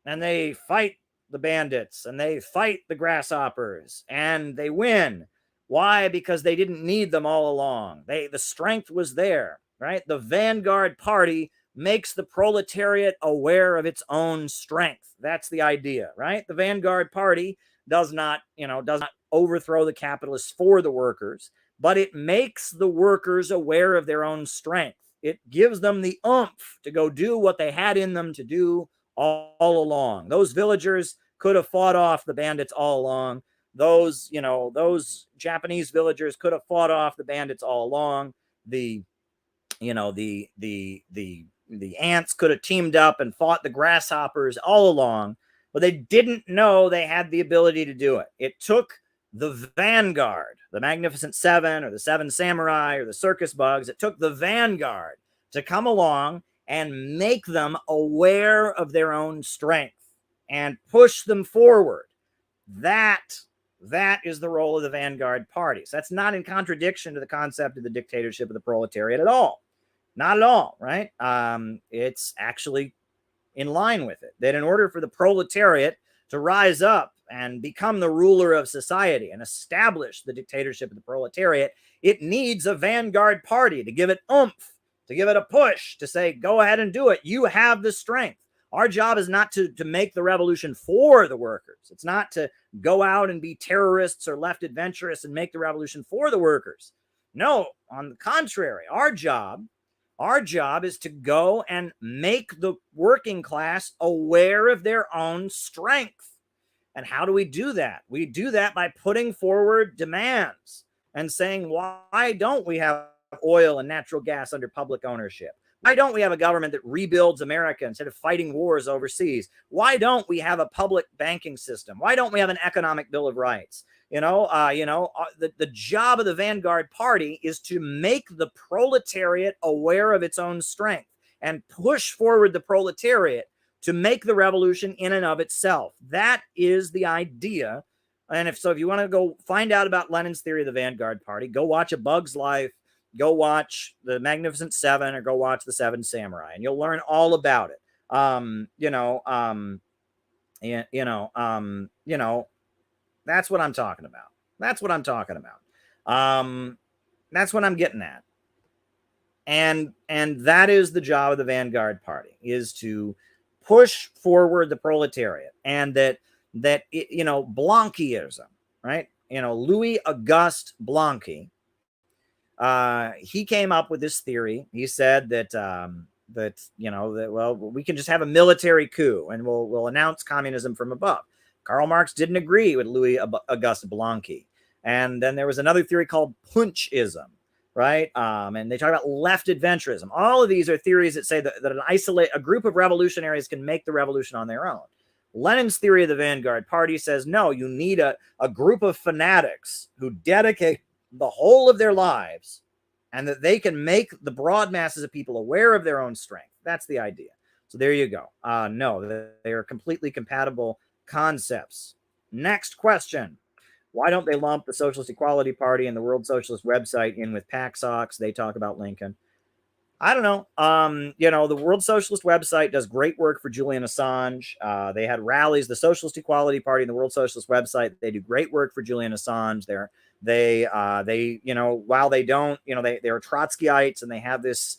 and they fight the bandits and they fight the grasshoppers, and they win. Why? Because they didn't need them all along. The strength was there, right? The vanguard party makes the proletariat aware of its own strength. That's the idea, right? The vanguard party does not overthrow the capitalists for the workers, but it makes the workers aware of their own strength. It gives them the oomph to go do what they had in them to do all along. Those villagers could have fought off the bandits all along. Those Japanese villagers could have fought off the bandits all along. The ants could have teamed up and fought the grasshoppers all along, but they didn't know they had the ability to do it. It took the vanguard, the Magnificent Seven or the Seven Samurai or the circus bugs, it took the vanguard to come along and make them aware of their own strength and push them forward. That is the role of the vanguard party. So that's not in contradiction to the concept of the dictatorship of the proletariat at all. Not at all, right? It's actually in line with it, that in order for the proletariat to rise up and become the ruler of society and establish the dictatorship of the proletariat, it needs a vanguard party to give it oomph, to give it a push, to say, go ahead and do it. You have the strength. Our job is not to make the revolution for the workers. It's not to go out and be terrorists or left adventurous and make the revolution for the workers. No, on the contrary, our job is to go and make the working class aware of their own strength. And how do we do that? We do that by putting forward demands and saying, why don't we have oil and natural gas under public ownership? Why don't we have a government that rebuilds America instead of fighting wars overseas? Why don't we have a public banking system? Why don't we have an economic bill of rights? The job of the vanguard party is to make the proletariat aware of its own strength and push forward the proletariat to make the revolution in and of itself. That is the idea. And if you want to go find out about Lenin's theory of the vanguard party, go watch A Bug's Life, go watch the Magnificent Seven, or go watch the Seven Samurai, and you'll learn all about it. That's what I'm talking about. That's what I'm talking about. That's what I'm getting at. And that is the job of the vanguard party, is to push forward the proletariat. And that Blanquism, right? Louis Auguste Blanqui, he came up with this theory. He said that we can just have a military coup and we'll announce communism from above. Karl Marx didn't agree with Louis Auguste Blanqui. And then there was another theory called Punchism, right? And they talk about left adventurism. All of these are theories that say that a group of revolutionaries can make the revolution on their own. Lenin's theory of the vanguard party says, no, you need a group of fanatics who dedicate the whole of their lives, and that they can make the broad masses of people aware of their own strength. That's the idea. So there you go. No, they are completely compatible concepts. Next question. Why don't they lump the Socialist Equality Party and the World Socialist website in with PAXOX? They talk about Lincoln. I don't know. The World Socialist website does great work for Julian Assange. They had rallies. The Socialist Equality Party and the World Socialist website, they do great work for Julian Assange. While they don't, they're Trotskyites, and they have this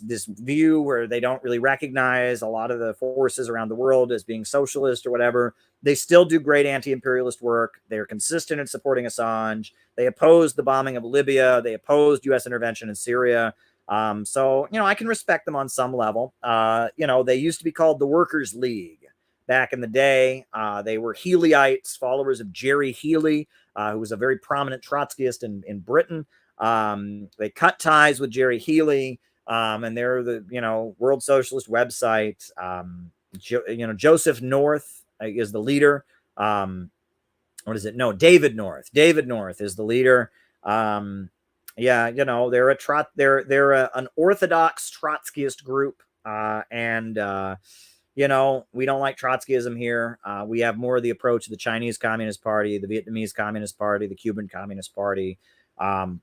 view where they don't really recognize a lot of the forces around the world as being socialist or whatever. They still do great anti-imperialist work. They're consistent in supporting Assange. They opposed the bombing of Libya. They opposed U.S. intervention in Syria. So I can respect them on some level. They used to be called the Workers' League back in the day. They were Healyites, followers of Jerry Healey, who was a very prominent Trotskyist in Britain. They cut ties with Jerry Healey, and they're the World Socialist website. Joseph North is the leader. What is it? No, David North. David North is the leader. They're an orthodox Trotskyist group, and we don't like Trotskyism here. We have more of the approach of the Chinese Communist Party, the Vietnamese Communist Party, the Cuban Communist Party. I mean,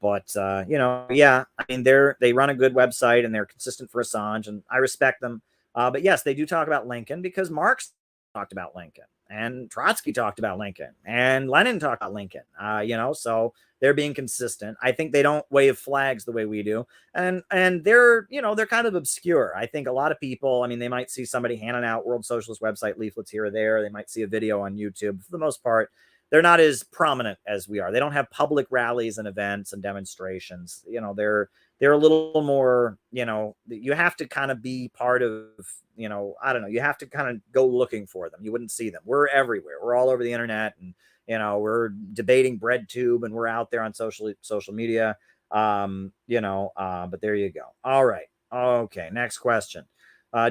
they run a good website and they're consistent for Assange, and I respect them. But yes, they do talk about Lincoln because Marx talked about Lincoln, and Trotsky talked about Lincoln, and Lenin talked about Lincoln. So they're being consistent. I think they don't wave flags the way we do, and they're kind of obscure. I think a lot of people, I mean, they might see somebody handing out World Socialist website leaflets here or there. They might see a video on YouTube. For the most part, they're not as prominent as we are. They don't have public rallies and events and demonstrations. They're a little more, you have to kind of be part of, I don't know, you have to kind of go looking for them. You wouldn't see them. We're everywhere. We're all over the internet, and, we're debating BreadTube, and we're out there on social media, but there you go. All right. Okay. Next question.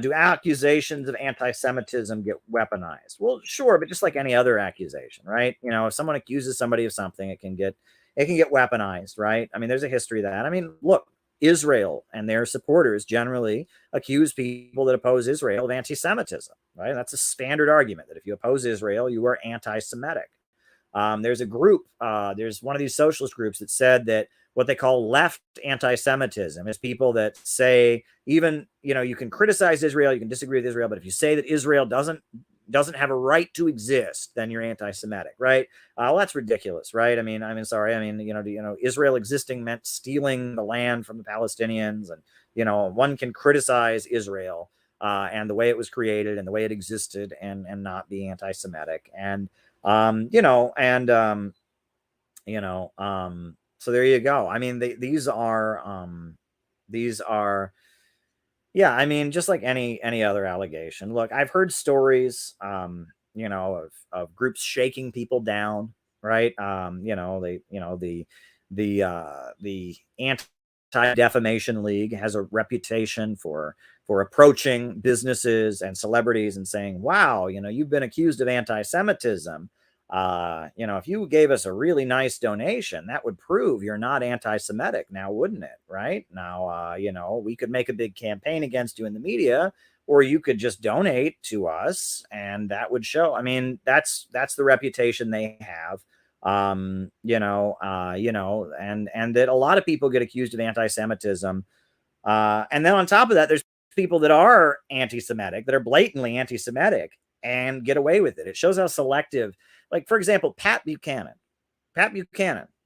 Do accusations of anti-Semitism get weaponized? Well, sure, but just like any other accusation, right? If someone accuses somebody of something, it can get weaponized, right? I mean, there's a history of that. I mean, look, Israel and their supporters generally accuse people that oppose Israel of anti-Semitism, right? That's a standard argument that if you oppose Israel, you are anti-Semitic. There's a group, there's one of these socialist groups that said that what they call left anti-Semitism is people that say, even, you can criticize Israel, you can disagree with Israel, but if you say that Israel doesn't have a right to exist, then you're anti-Semitic, right? Well, that's ridiculous, right? I mean, sorry. I mean, Israel existing meant stealing the land from the Palestinians, and, one can criticize Israel and the way it was created and the way it existed and not be anti-Semitic. And, so there you go. I mean, these are, yeah, I mean, just like any other allegation. Look, I've heard stories, of groups shaking people down, right? The Anti-Defamation League has a reputation for approaching businesses and celebrities and saying, "Wow, you've been accused of anti-Semitism. If you gave us a really nice donation, that would prove you're not anti-Semitic now, wouldn't it? Right now, we could make a big campaign against you in the media, or you could just donate to us and that would show." I mean, that's the reputation they have. And that a lot of people get accused of anti-Semitism. And then on top of that, there's people that are anti-Semitic, that are blatantly anti-Semitic and get away with it. It shows how selective. Like, for example, Pat Buchanan,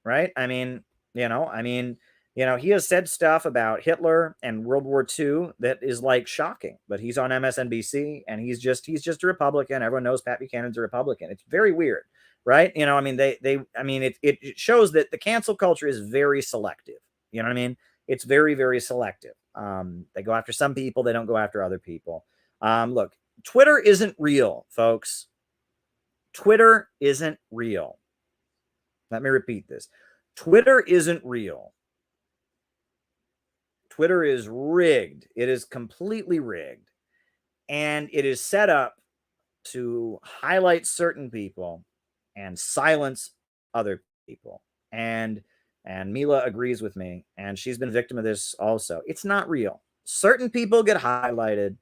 right? I mean, he has said stuff about Hitler and World War II that is like shocking, but he's on MSNBC and he's just a Republican. Everyone knows Pat Buchanan's a Republican. It's very weird, right? I mean, it shows that the cancel culture is very selective. You know what I mean? It's very, very selective. They go after some people, they don't go after other people. Look, Twitter isn't real, folks. Twitter isn't real. Let me repeat this. Twitter isn't real. Twitter is rigged. It is completely rigged. And it is set up to highlight certain people and silence other people. And Mila agrees with me, and she's been a victim of this also. It's not real. Certain people get highlighted.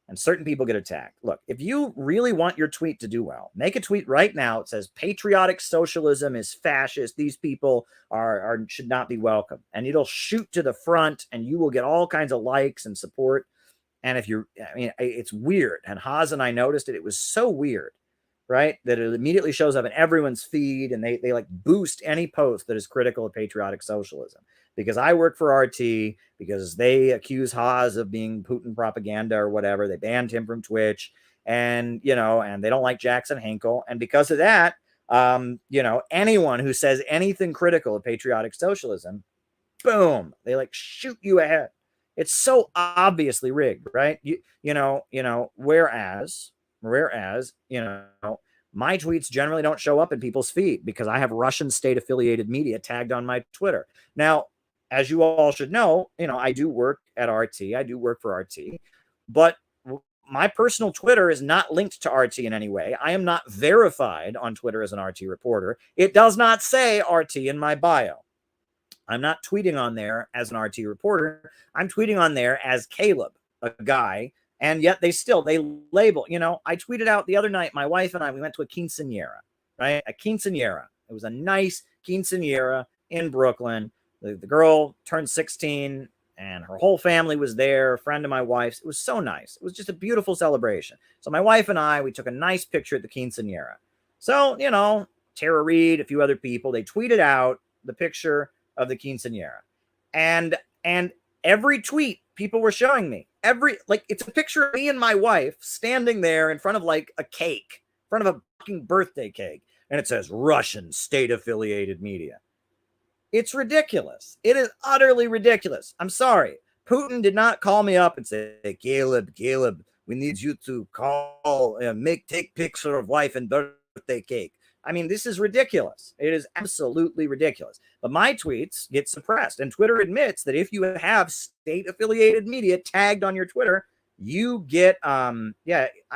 and certain people get attacked. Look, if you really want your tweet to do well, make a tweet right now. It says patriotic socialism is fascist. These people are should not be welcome. And it'll shoot to the front and you will get all kinds of likes and support. And if you're, I mean, it's weird. And Haas and I noticed it. It was so weird, right? That it immediately shows up in everyone's feed and they like boost any post that is critical of patriotic socialism. Because I work for RT, because they accuse Haas of being Putin propaganda or whatever. They banned him from Twitch, and and they don't like Jackson Hinkle. And because of that, anyone who says anything critical of patriotic socialism, boom, they like shoot you ahead. It's so obviously rigged, right? Whereas, my tweets generally don't show up in people's feed because I have Russian state affiliated media tagged on my Twitter. Now, as you all should know, I do work at RT. I do work for RT, but my personal Twitter is not linked to RT in any way. I am not verified on Twitter as an RT reporter. It does not say RT in my bio. I'm not tweeting on there as an RT reporter. I'm tweeting on there as Caleb, a guy. And yet they label, I tweeted out the other night, my wife and I, we went to a quinceanera, right? A quinceanera. It was a nice quinceanera in Brooklyn. The girl turned 16 and her whole family was there, a friend of my wife's. It was so nice. It was just a beautiful celebration. So my wife and I, we took a nice picture at the quinceanera. So, Tara Reid, a few other people, they tweeted out the picture of the quinceanera. And every tweet people were showing me, it's a picture of me and my wife standing there in front of like a cake, in front of a fucking birthday cake. And it says Russian state affiliated media. It's ridiculous. It is utterly ridiculous. I'm sorry. Putin did not call me up and say, Caleb, we need you to take picture of wife and birthday cake. I mean, this is ridiculous. It is absolutely ridiculous. But my tweets get suppressed. And Twitter admits that if you have state-affiliated media tagged on your Twitter, you get, I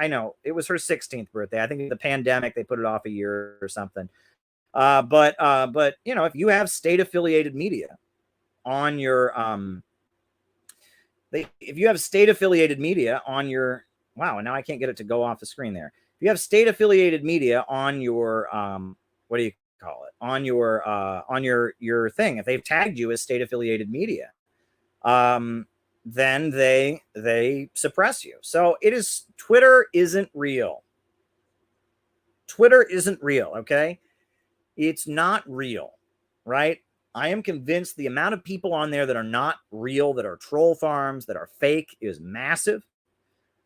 know. It was her 16th birthday. I think in the pandemic, they put it off a year or something. But if you have state-affiliated media on your, if you have state-affiliated media on your, wow, and now I can't get it to go off the screen there. If you have state-affiliated media on your, what do you call it? On your thing, if they've tagged you as state-affiliated media, then they suppress you. So Twitter isn't real. Twitter isn't real, okay? It's not real, right? I am convinced the amount of people on there that are not real, that are troll farms, that are fake, is massive.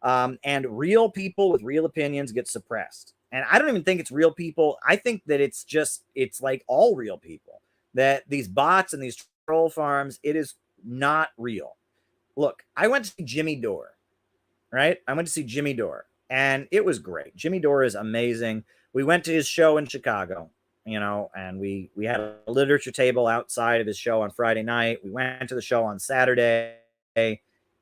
And real people with real opinions get suppressed. And I don't even think it's real people. I think that it's like all real people, that these bots and these troll farms, it is not real. Look, I went to see Jimmy Dore, right? I went to see Jimmy Dore and it was great. Jimmy Dore is amazing. We went to his show in Chicago, and we had a literature table outside of his show on Friday night. We went to the show on Saturday. It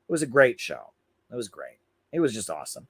was a great show. It was great. It was just awesome.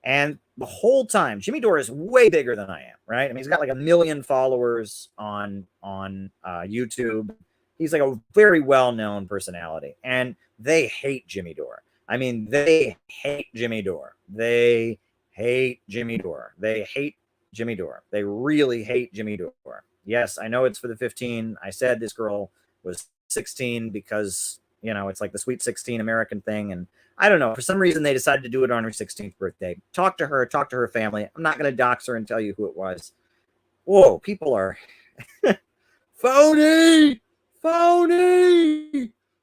And the whole time, Jimmy Dore is way bigger than I am, right? I mean, he's got like 1 million followers on YouTube. He's like a very well-known personality. And they hate Jimmy Dore. I mean, they hate Jimmy Dore. They hate Jimmy Dore. They hate Jimmy Dore. They really hate Jimmy Dore. Yes, I know it's for the 15. I said this girl was 16 because, it's like the Sweet 16 American thing. And I don't know. For some reason, they decided to do it on her 16th birthday. Talk to her family. I'm not going to dox her and tell you who it was. Whoa, people are phony.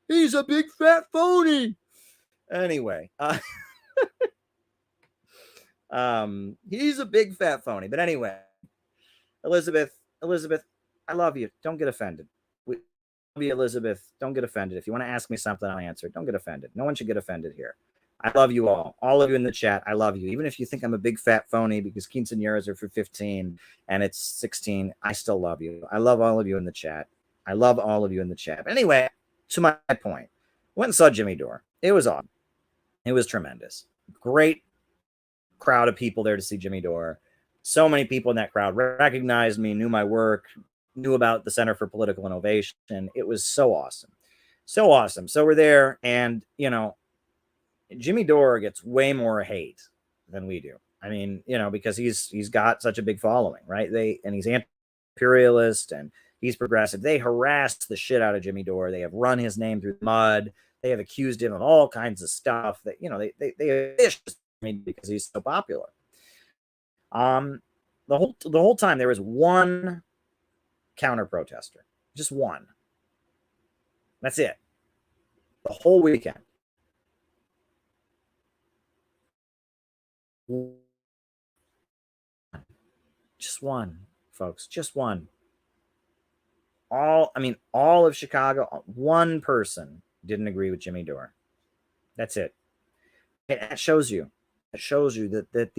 He's a big fat phony. Anyway, he's a big fat phony. But anyway, Elizabeth, I love you. Don't get offended. Elizabeth, don't get offended. If you want to ask me something, I'll answer. Don't get offended. No one should get offended here. I love you all of you in the chat. I love you. Even if you think I'm a big fat phony because quinceañeras are for 15 and it's 16, I still love you. I love all of you in the chat. But anyway, to my point, went and saw Jimmy Dore. It was awesome. It was tremendous. Great crowd of people there to see Jimmy Dore. So many people in that crowd recognized me, knew my work, knew about the Center for Political Innovation. It was so awesome. So we're there, and Jimmy Dore gets way more hate than we do. I mean, because he's got such a big following, right? He's anti-imperialist and he's progressive. They harassed the shit out of Jimmy Dore. They have run his name through the mud. They have accused him of all kinds of stuff that they because he's so popular. The whole time there was one counter protester, just one. That's it. The whole weekend. Just one, folks. Just one. All of Chicago, one person didn't agree with Jimmy Dore. That's it. It shows you. It shows you that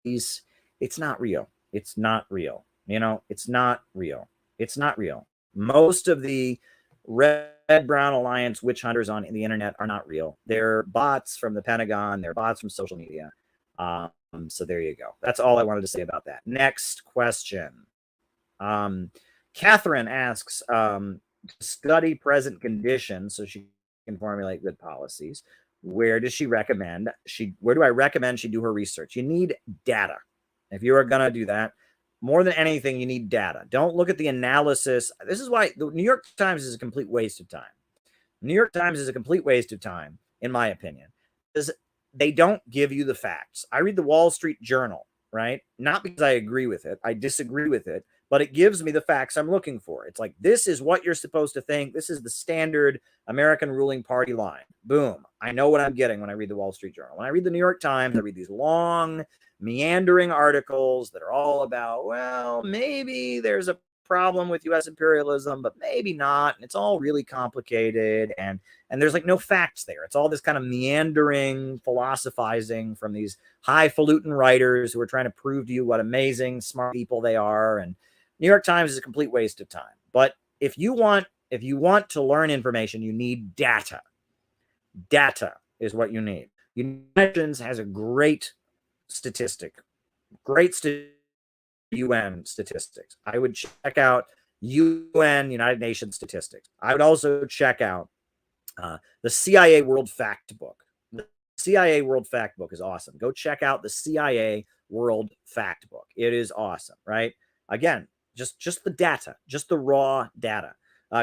these, it's not real. It's not real. It's not real. It's not real. Most of the Red-Brown Alliance witch hunters on the internet are not real. They're bots from the Pentagon. They're bots from social media. So there you go. That's all I wanted to say about that. Next question. Catherine asks, study present conditions so she can formulate good policies. Where does she recommend? Where do I recommend she do her research? You need data. If you are going to do that, more than anything, you need data. Don't look at the analysis. This is why the New York Times is a complete waste of time. The New York Times is a complete waste of time, in my opinion, because they don't give you the facts. I read the Wall Street Journal, right? Not because I agree with it. I disagree with it, but it gives me the facts I'm looking for. It's like, this is what you're supposed to think. This is the standard American ruling party line. Boom. I know what I'm getting when I read the Wall Street Journal. When I read the New York Times, I read these long, meandering articles that are all about, well, maybe there's a problem with U.S. imperialism, but maybe not. And it's all really complicated. And there's like no facts there. It's all this kind of meandering philosophizing from these highfalutin writers who are trying to prove to you what amazing, smart people they are. And New York Times is a complete waste of time. But if you want to learn information, you need data. Data is what you need. United Nations has a great statistic, UN statistics. I would check out UN, United Nations statistics. I would also check out the CIA World Fact Book. The CIA World Fact Book is awesome. Go check out the CIA World Fact Book. It is awesome, right? Again, just the data, just the raw data.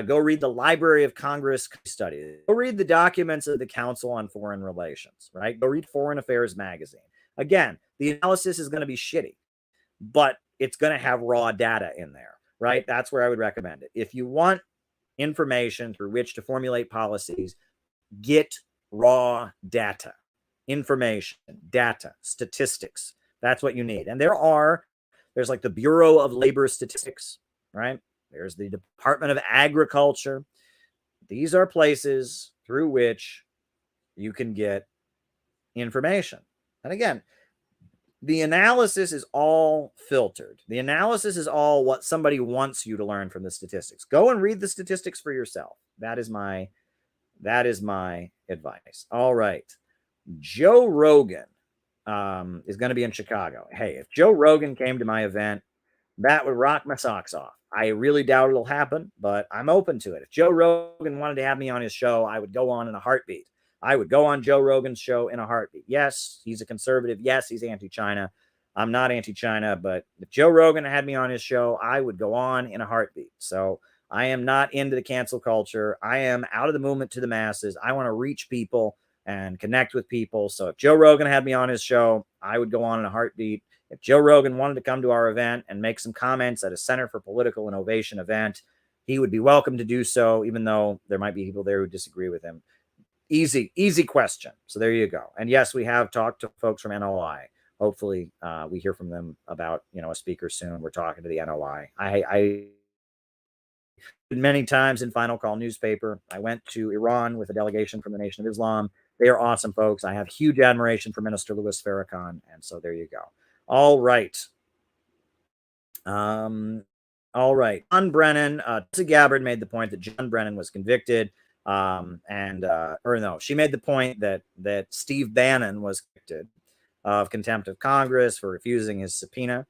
Go read the Library of Congress study. Go read the documents of the Council on Foreign Relations, right? Go read Foreign Affairs magazine. Again, the analysis is going to be shitty, but it's going to have raw data in there, right? That's where I would recommend it. If you want information through which to formulate policies, get raw data, information, data, statistics. That's what you need. And there's like the Bureau of Labor Statistics, right? There's the Department of Agriculture. These are places through which you can get information. And again, the analysis is all filtered. The analysis is all what somebody wants you to learn from the statistics. Go and read the statistics for yourself. That is my advice. All right. Joe Rogan is going to be in Chicago. Hey, if Joe Rogan came to my event, that would rock my socks off. I really doubt it'll happen, but I'm open to it. If Joe Rogan wanted to have me on his show, I would go on in a heartbeat. I would go on Joe Rogan's show in a heartbeat. Yes, he's a conservative. Yes, he's anti-China. I'm not anti-China, but if Joe Rogan had me on his show, I would go on in a heartbeat. So I am not into the cancel culture. I am out of the movement to the masses. I want to reach people and connect with people. So if Joe Rogan had me on his show, I would go on in a heartbeat. If Joe Rogan wanted to come to our event and make some comments at a Center for Political Innovation event, he would be welcome to do so, even though there might be people there who disagree with him. Easy question. So there you go. And yes, we have talked to folks from NLI. Hopefully we hear from them about, a speaker soon. We're talking to the NLI. I many times in Final Call newspaper. I went to Iran with a delegation from the Nation of Islam. They are awesome folks. I have huge admiration for Minister Louis Farrakhan. And so there you go. All right. John Brennan, Tulsi Gabbard made the point that John Brennan was convicted. She made the point that Steve Bannon was convicted of contempt of Congress for refusing his subpoena.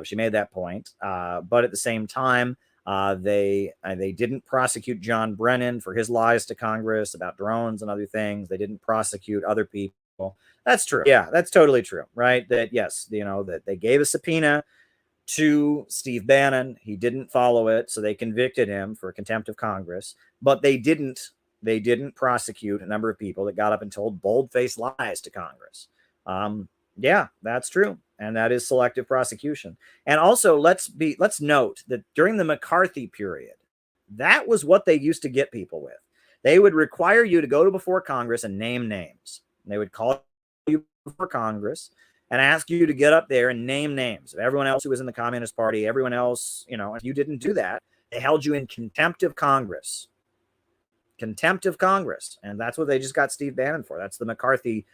She made that point. But at the same time, they didn't prosecute John Brennan for his lies to Congress about drones and other things. They didn't prosecute other people That's true. Yeah, that's totally true, right? That yes, that they gave a subpoena to Steve Bannon. He didn't follow it, so they convicted him for contempt of Congress. But they didn't prosecute a number of people that got up and told bold-faced lies to Congress. Yeah, that's true, and that is selective prosecution. And also, let's note that during the McCarthy period, that was what they used to get people with. They would require you to go to before Congress and name names. They would call you before Congress and ask you to get up there and name names of everyone else who was in the Communist Party, everyone else, if you didn't do that, they held you in contempt of Congress. Contempt of Congress. And that's what they just got Steve Bannon for. That's the McCarthy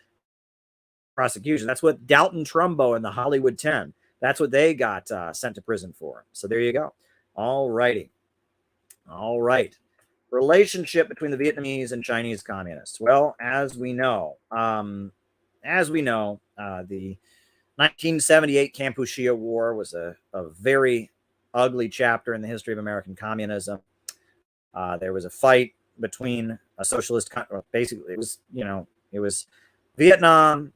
prosecution. That's what Dalton Trumbo and the Hollywood 10, that's what they got sent to prison for. So there you go. All righty. All right. Relationship between the Vietnamese and Chinese communists. Well, as we know, the 1978 Kampuchea War was a very ugly chapter in the history of American communism. There was a fight between a socialist, basically it was Vietnam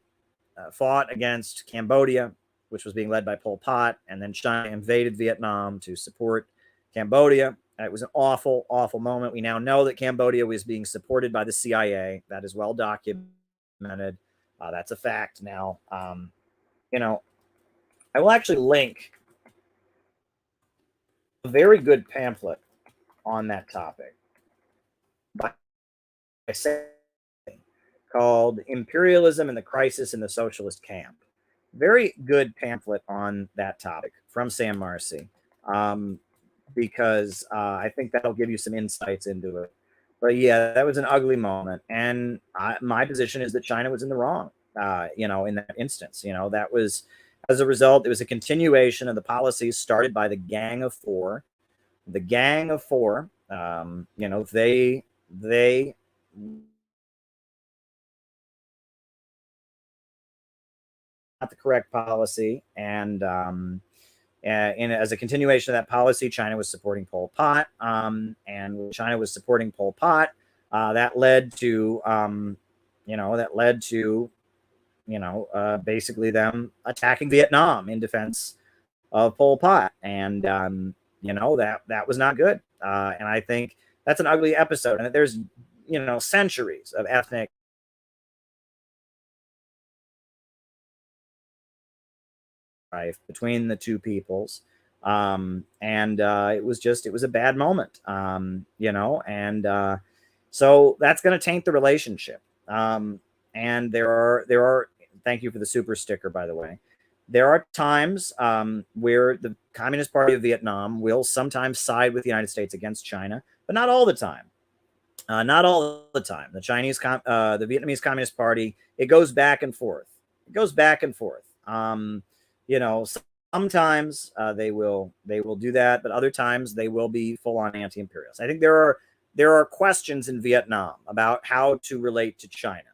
fought against Cambodia, which was being led by Pol Pot, and then China invaded Vietnam to support Cambodia. It was an awful, awful moment. We now know that Cambodia was being supported by the CIA. That is well documented. That's a fact now. I will actually link a very good pamphlet on that topic by saying called Imperialism and the Crisis in the Socialist Camp. Very good pamphlet on that topic from Sam Marcy, because I think that'll give you some insights into it. But yeah, that was an ugly moment. And my position is that China was in the wrong, in that instance. That was, as a result, it was a continuation of the policies started by the Gang of Four. The Gang of Four, they not the correct policy, and as a continuation of that policy, China was supporting Pol Pot, and when China was supporting Pol Pot, that led to basically them attacking Vietnam in defense of Pol Pot, and that was not good, and I think that's an ugly episode, and there's centuries of ethnic between the two peoples, and it was a bad moment, so that's going to taint the relationship, and there are thank you for the super sticker, by the way. There are times where the Communist Party of Vietnam will sometimes side with the United States against China, but not all the time. Not all the time. The Vietnamese Communist Party, it goes back and forth. It goes back and forth. Sometimes they will do that, but other times they will be full on anti-imperialist. I think there are questions in Vietnam about how to relate to China,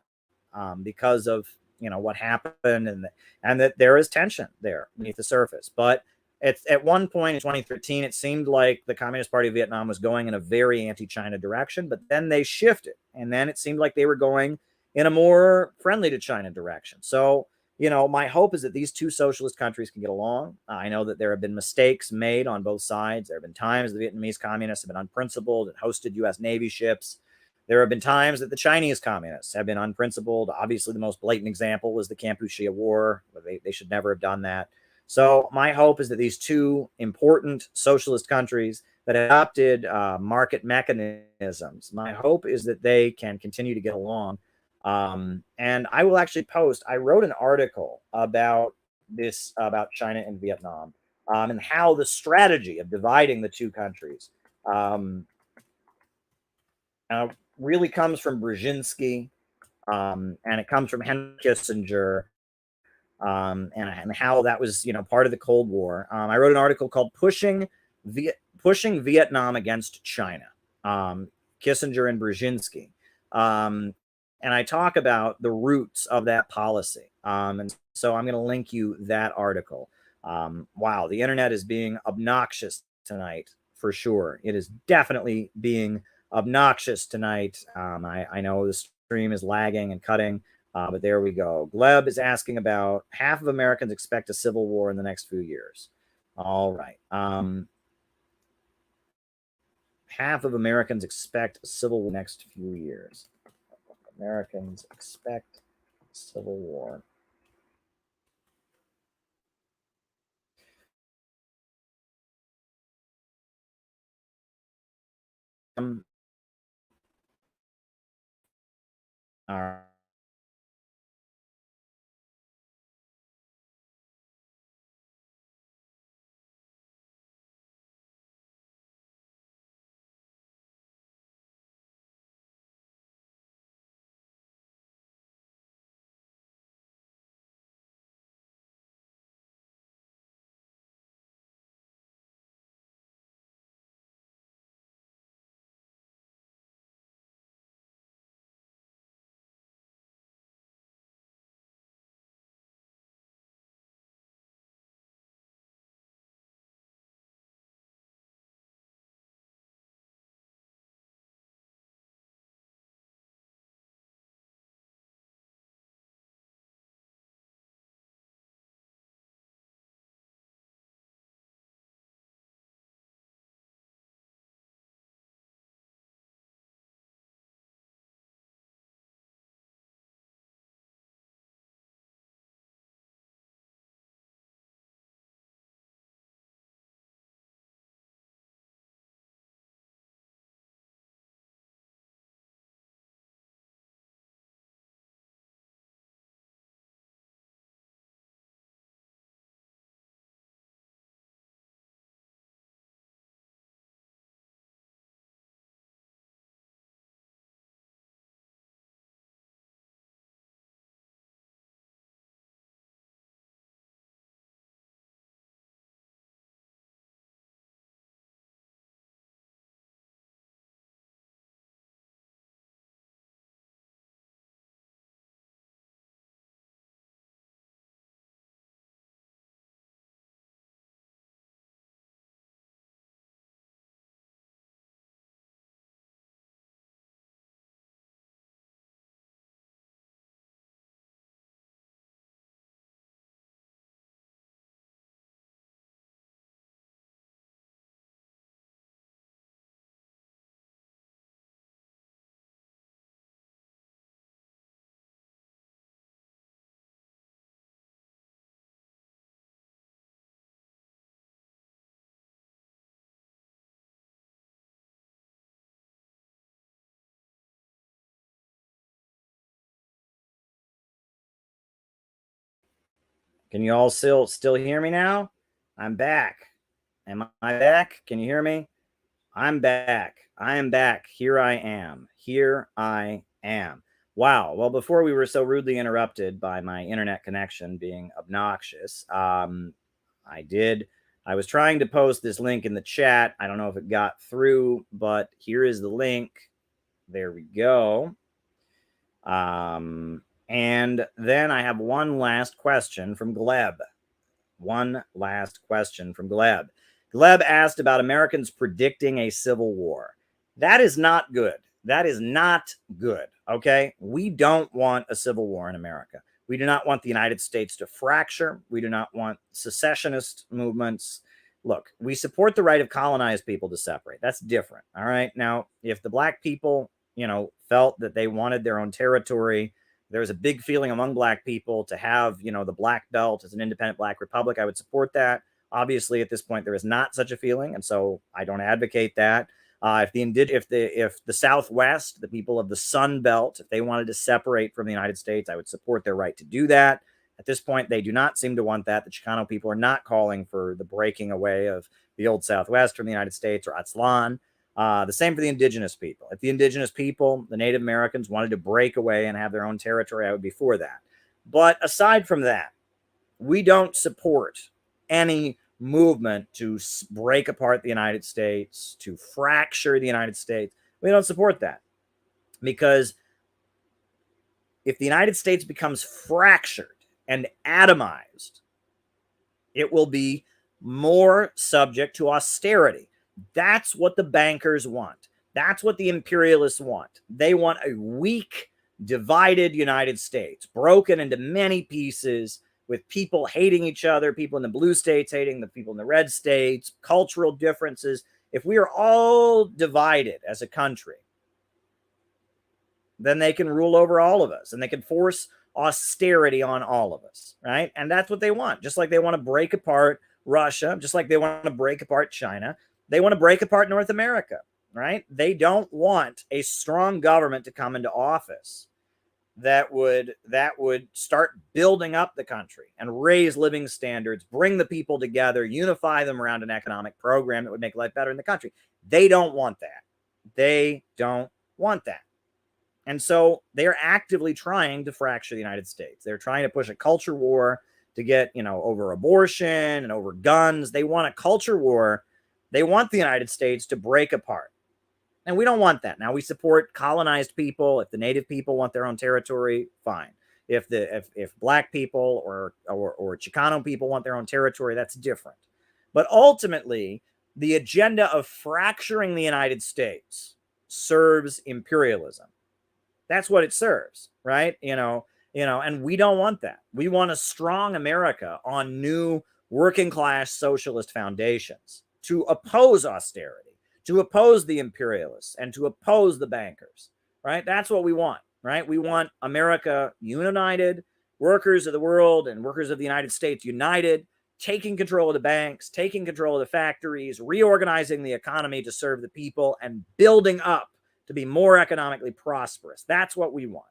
because of what happened, and that there is tension there beneath the surface. But at one point in 2013, it seemed like the Communist Party of Vietnam was going in a very anti-China direction, but then they shifted, and then it seemed like they were going in a more friendly to China direction. So my hope is that these two socialist countries can get along. I know that there have been mistakes made on both sides. There have been times the Vietnamese communists have been unprincipled and hosted U.S. Navy ships. There have been times that the Chinese communists have been unprincipled. Obviously, the most blatant example was the Kampuchea War. They should never have done that. So my hope is that these two important socialist countries that adopted market mechanisms, my hope is that they can continue to get along. And I will actually I wrote an article about China and Vietnam, and how the strategy of dividing the two countries really comes from Brzezinski, and it comes from Henry Kissinger, and how that was part of the Cold War. I wrote an article called Pushing Vietnam Against China, Kissinger and Brzezinski. And I talk about the roots of that policy. And so I'm going to link you that article. Wow, the internet is being obnoxious tonight, for sure. It is definitely being obnoxious tonight. I know the stream is lagging and cutting. But there we go. Gleb is asking about half of Americans expect a civil war in the next few years. All right. Half of Americans expect a civil war in the next few years. Americans expect civil war. All right. Can you all still hear me now? I'm back. Am I back? Can you hear me? I'm back. I am back. Here I am. Here I am. Wow. Well, before we were so rudely interrupted by my internet connection being obnoxious, I was trying to post this link in the chat. I don't know if it got through, but here is the link. There we go. And then I have one last question from Gleb. One last question from Gleb. Gleb asked about Americans predicting a civil war. That is not good. That is not good. Okay. We don't want a civil war in America. We do not want the United States to fracture. We do not want secessionist movements. Look, we support the right of colonized people to separate. That's different. All right. Now, if the black people, felt that they wanted their own territory, there was a big feeling among black people to have, the black belt as an independent black republic. I would support that. Obviously, at this point, there is not such a feeling, and so I don't advocate that. If the Southwest, the people of the Sun Belt, if they wanted to separate from the United States, I would support their right to do that. At this point, they do not seem to want that. The Chicano people are not calling for the breaking away of the old Southwest from the United States or Aztlan. The same for the indigenous people. If the indigenous people, the Native Americans, wanted to break away and have their own territory, I would be for that. But aside from that, we don't support any movement to break apart the United States, to fracture the United States. We don't support that, because if the United States becomes fractured and atomized, it will be more subject to austerity. That's what the bankers want. That's what the imperialists want. They want a weak divided United States, broken into many pieces, with people hating each other, people in the blue states hating the people in the red states, cultural differences. If we are all divided as a country, then they can rule over all of us and they can force austerity on all of us, right? And that's what they want. Just like they want to break apart Russia, just like they want to break apart China, they want to break apart North America, right? They don't want a strong government to come into office that would start building up the country and raise living standards, bring the people together, unify them around an economic program that would make life better in the country. They don't want that. They don't want that. And so they are actively trying to fracture the United States. They're trying to push a culture war to get, over abortion and over guns. They want a culture war. They want the United States to break apart. And we don't want that. Now, we support colonized people. If the native people want their own territory, fine. If black people or Chicano people want their own territory, that's different. But ultimately, the agenda of fracturing the United States serves imperialism. That's what it serves, right? And we don't want that. We want a strong America on new working class socialist foundations to oppose austerity, to oppose the imperialists, and to oppose the bankers, right? That's what we want, right? We want America united, workers of the world and workers of the United States united, taking control of the banks, taking control of the factories, reorganizing the economy to serve the people, and building up to be more economically prosperous. That's what we want,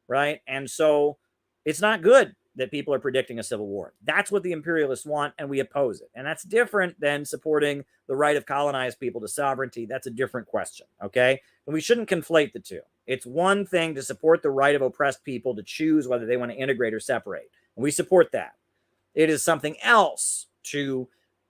right? And so it's not good that people are predicting a civil war. That's what the imperialists want, and we oppose it. And that's different than supporting the right of colonized people to sovereignty. That's a different question, okay? And we shouldn't conflate the two. It's one thing to support the right of oppressed people to choose whether they want to integrate or separate. And we support that. It is something else to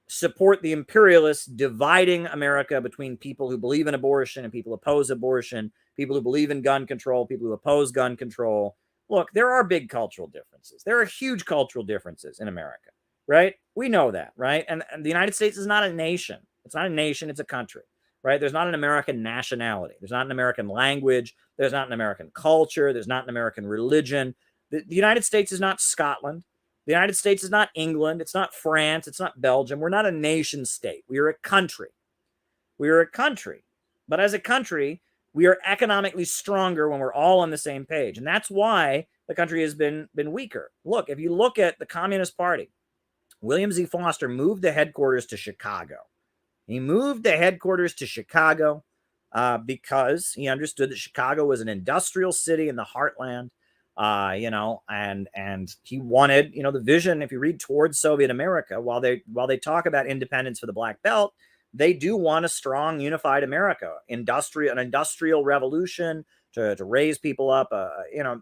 support the imperialists dividing America between people who believe in abortion and people who oppose abortion, people who believe in gun control, people who oppose gun control. Look, there are big cultural differences. There are huge cultural differences in America, right? We know that, right? And the United States is not a nation. It's not a nation. It's a country, right? There's not an American nationality. There's not an American language. There's not an American culture. There's not an American religion. The United States is not Scotland. The United States is not England. It's not France. It's not Belgium. We're not a nation state. We are a country. We are a country. But as a country, we are economically stronger when we're all on the same page. And that's why the country has been weaker. Look, if you look at the Communist Party, William Z. Foster moved the headquarters to Chicago. He moved the headquarters to Chicago because he understood that Chicago was an industrial city in the heartland. And he wanted, the vision, if you read Towards Soviet America, while they talk about independence for the Black Belt, they do want a strong, unified America, an industrial revolution to raise people up.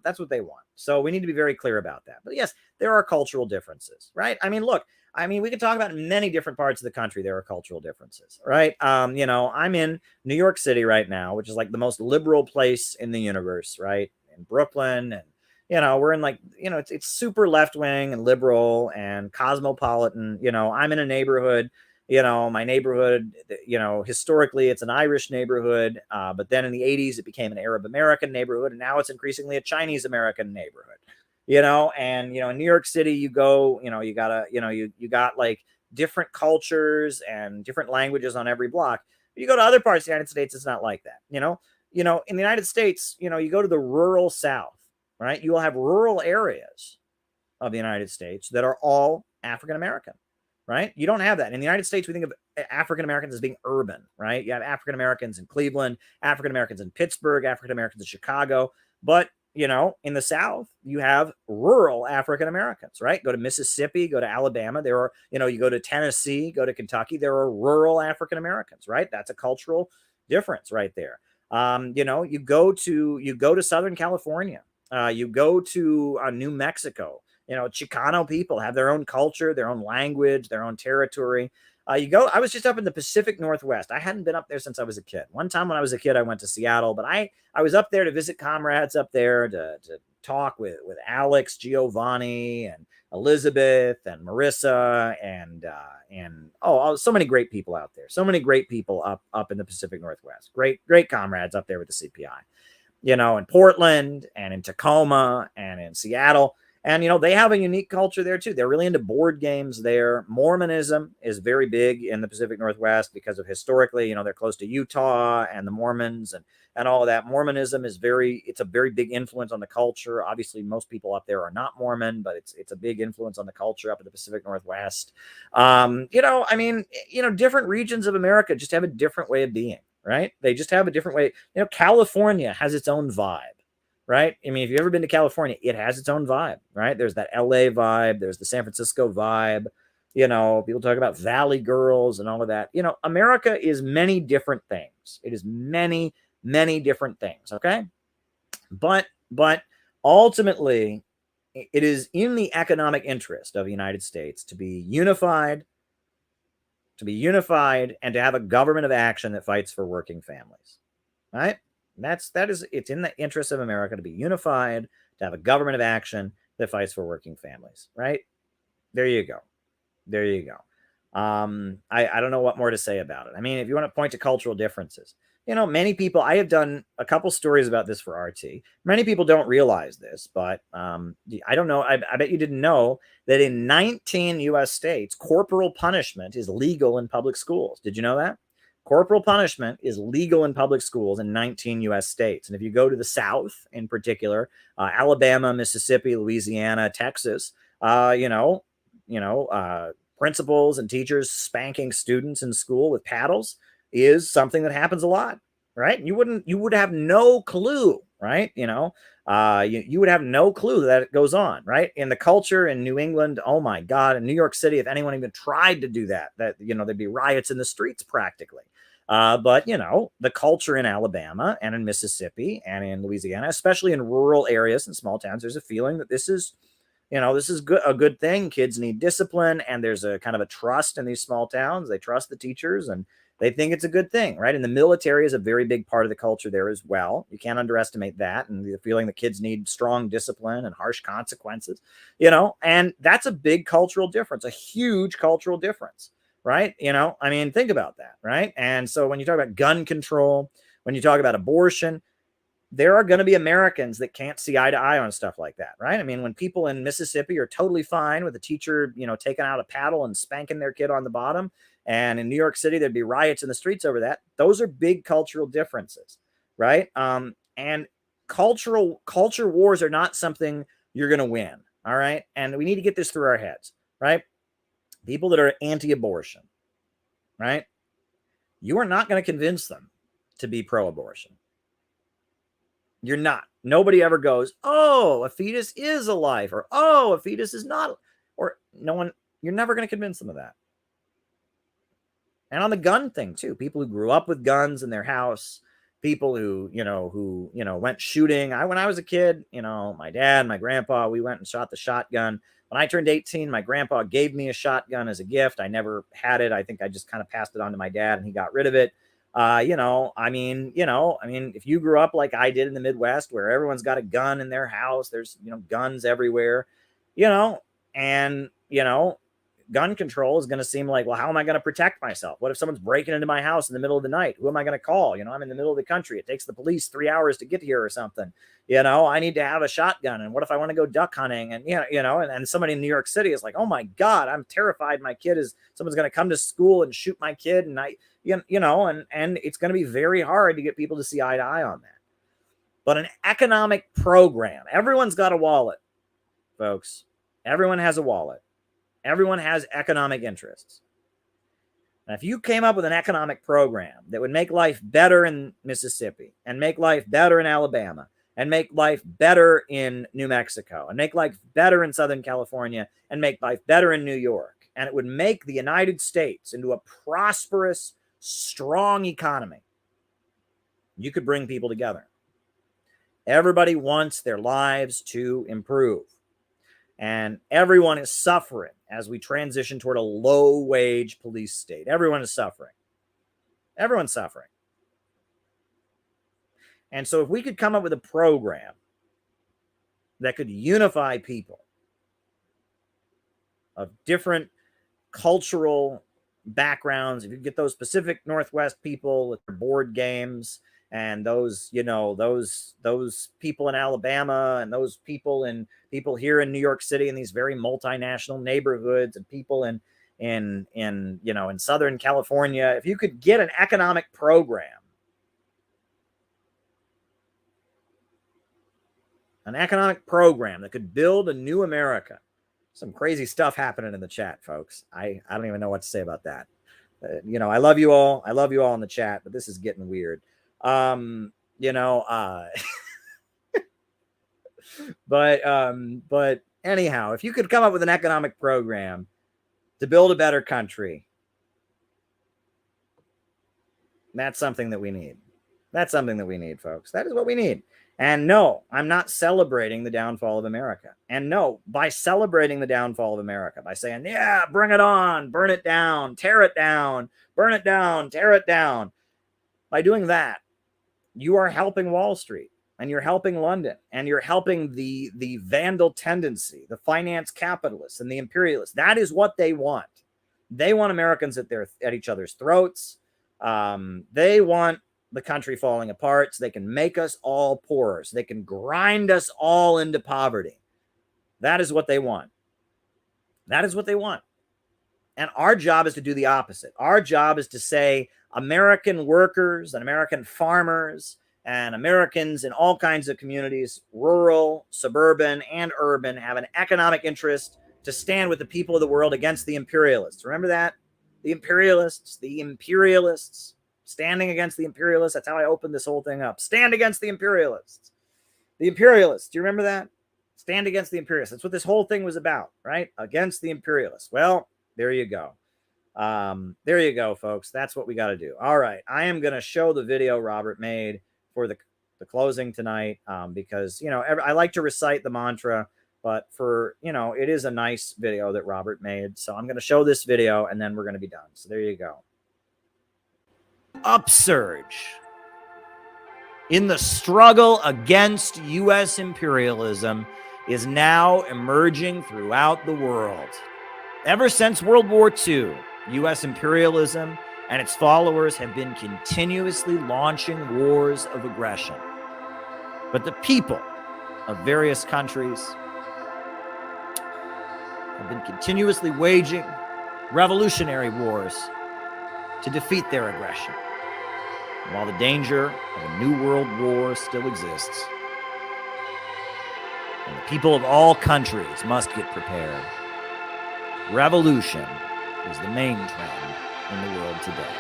That's what they want. So we need to be very clear about that. But yes, there are cultural differences, right? We can talk about many different parts of the country. There are cultural differences, right? I'm in New York City right now, which is like the most liberal place in the universe, right? In Brooklyn, and we're in it's super left wing and liberal and cosmopolitan. I'm in a neighborhood, my neighborhood, historically it's an Irish neighborhood. But then in the 80s, it became an Arab American neighborhood. And now it's increasingly a Chinese American neighborhood, in New York City, you go, you got like different cultures and different languages on every block. But you go to other parts of the United States, it's not like that. In the United States, you go to the rural South, right? You will have rural areas of the United States that are all African American, right? You don't have that. In the United States, we think of African Americans as being urban, right? You have African Americans in Cleveland, African Americans in Pittsburgh, African Americans in Chicago. But, in the South, you have rural African Americans, right? Go to Mississippi, go to Alabama. There are, you go to Tennessee, go to Kentucky. There are rural African Americans, right? That's a cultural difference right there. You go to Southern California. You go to New Mexico. Chicano people have their own culture, their own language, their own territory. I was just up in the Pacific Northwest. I hadn't been up there since I was a kid. One time when I was a kid, I went to Seattle, but I was up there to visit comrades up there to talk with Alex, Giovanni, and Elizabeth, and Marissa, and so many great people out there. So many great people up in the Pacific Northwest. Great comrades up there with the CPI. in Portland and in Tacoma and in Seattle. And, they have a unique culture there too. They're really into board games there. Mormonism is very big in the Pacific Northwest because of historically, they're close to Utah and the Mormons and all of that. Mormonism is it's a very big influence on the culture. Obviously, most people up there are not Mormon, but it's a big influence on the culture up in the Pacific Northwest. Different regions of America just have a different way of being, right? They just have a different way. California has its own vibe. Right? I mean, if you've ever been to California, it has its own vibe, right? There's that LA vibe, there's the San Francisco vibe. People talk about Valley Girls and all of that. America is many different things. It is many, many different things, okay? But ultimately, it is in the economic interest of the United States to be unified, and to have a government of action that fights for working families, right? It's in the interest of America to be unified, to have a government of action that fights for working families, right? There you go. I don't know what more to say about it. I mean, if you want to point to cultural differences, many people, I have done a couple stories about this for RT. Many people don't realize this, but I don't know. I bet you didn't know that in 19 US states, corporal punishment is legal in public schools. Did you know that? Corporal punishment is legal in public schools in 19 US states. And if you go to the South in particular, Alabama, Mississippi, Louisiana, Texas, principals and teachers spanking students in school with paddles is something that happens a lot, right? You would have no clue, right? You would have no clue that it goes on, right? In the culture in New England, oh my God, in New York City, if anyone even tried to do that, there'd be riots in the streets practically. But the culture in Alabama and in Mississippi and in Louisiana, especially in rural areas and small towns, there's a feeling that this is a good thing. Kids need discipline, and there's a kind of a trust in these small towns. They trust the teachers, and they think it's a good thing, right? And the military is a very big part of the culture there as well. You can't underestimate that, and the feeling that kids need strong discipline and harsh consequences, and that's a big cultural difference, a huge cultural difference, right? I mean, think about that, right? And so when you talk about gun control, when you talk about abortion, there are going to be Americans that can't see eye to eye on stuff like that, right? I mean, when people in Mississippi are totally fine with a teacher, taking out a paddle and spanking their kid on the bottom, and in New York City, there'd be riots in the streets over that. Those are big cultural differences, right? And culture wars are not something you're going to win, all right? And we need to get this through our heads, right? People that are anti-abortion, right? You are not going to convince them to be pro-abortion. You're not. Nobody ever goes, oh, a fetus is a life, or oh, a fetus is not, or no one, you're never going to convince them of that. And on the gun thing too, people who grew up with guns in their house, people who went shooting. When I was a kid, my dad, my grandpa, we went and shot the shotgun. When I turned 18, my grandpa gave me a shotgun as a gift. I never had it. I think I just kind of passed it on to my dad and he got rid of it. If you grew up like I did in the Midwest, where everyone's got a gun in their house, there's, guns everywhere, gun control is going to seem like, well, how am I going to protect myself? What if someone's breaking into my house in the middle of the night? Who am I going to call? I'm in the middle of the country. It takes the police 3 hours to get here or something. I need to have a shotgun. And what if I want to go duck hunting? And, and somebody in New York City is like, oh my God, I'm terrified. Someone's going to come to school and shoot my kid. And and it's going to be very hard to get people to see eye to eye on that. But an economic program, everyone's got a wallet, folks. Everyone has a wallet. Everyone has economic interests. And if you came up with an economic program that would make life better in Mississippi and make life better in Alabama and make life better in New Mexico and make life better in Southern California and make life better in New York, and it would make the United States into a prosperous, strong economy, you could bring people together. Everybody wants their lives to improve. And everyone is suffering as we transition toward a low-wage police state. Everyone is suffering. Everyone's suffering. And so if we could come up with a program that could unify people of different cultural backgrounds, if you get those Pacific Northwest people with their board games and those, you know, those people in Alabama, and those people here in New York City, in these very multinational neighborhoods, and people in you know, in Southern California, if you could get an economic program, that could build a new America. Some crazy stuff happening in the chat, folks. I don't even know what to say about that. You know, I love you all. I love you all in the chat, but this is getting weird. You know, but anyhow, if you could come up with an economic program to build a better country, that's something that we need. That's something that we need, folks. That is what we need. And no, I'm not celebrating the downfall of America. And no, by celebrating the downfall of America, by saying, yeah, bring it on, burn it down, tear it down, burn it down, tear it down, by doing that, you are helping Wall Street, and you're helping London, and you're helping the vandal tendency, the finance capitalists and the imperialists. That is what they want. They want Americans at each other's throats. They want the country falling apart so they can make us all poorer, so they can grind us all into poverty. That is what they want. That is what they want. And our job is to do the opposite. Our job is to say American workers and American farmers and Americans in all kinds of communities, rural, suburban, and urban, have an economic interest to stand with the people of the world against the imperialists. Remember that? The imperialists, standing against the imperialists. That's how I opened this whole thing up. Stand against the imperialists. The imperialists. Do you remember that? Stand against the imperialists. That's what this whole thing was about, right? Against the imperialists. Well, there you go. There you go, folks. That's what we got to do. All right. I am going to show the video Robert made for the closing tonight, because, you know, I like to recite the mantra, but for, you know, it is a nice video that Robert made. So I'm going to show this video, and then we're going to be done. So there you go. Upsurge in the struggle against U.S. imperialism is now emerging throughout the world. Ever since World War II, U.S. imperialism and its followers have been continuously launching wars of aggression. But the people of various countries have been continuously waging revolutionary wars to defeat their aggression. And while the danger of a new world war still exists, and the people of all countries must get prepared, revolution is the main trend in the world today.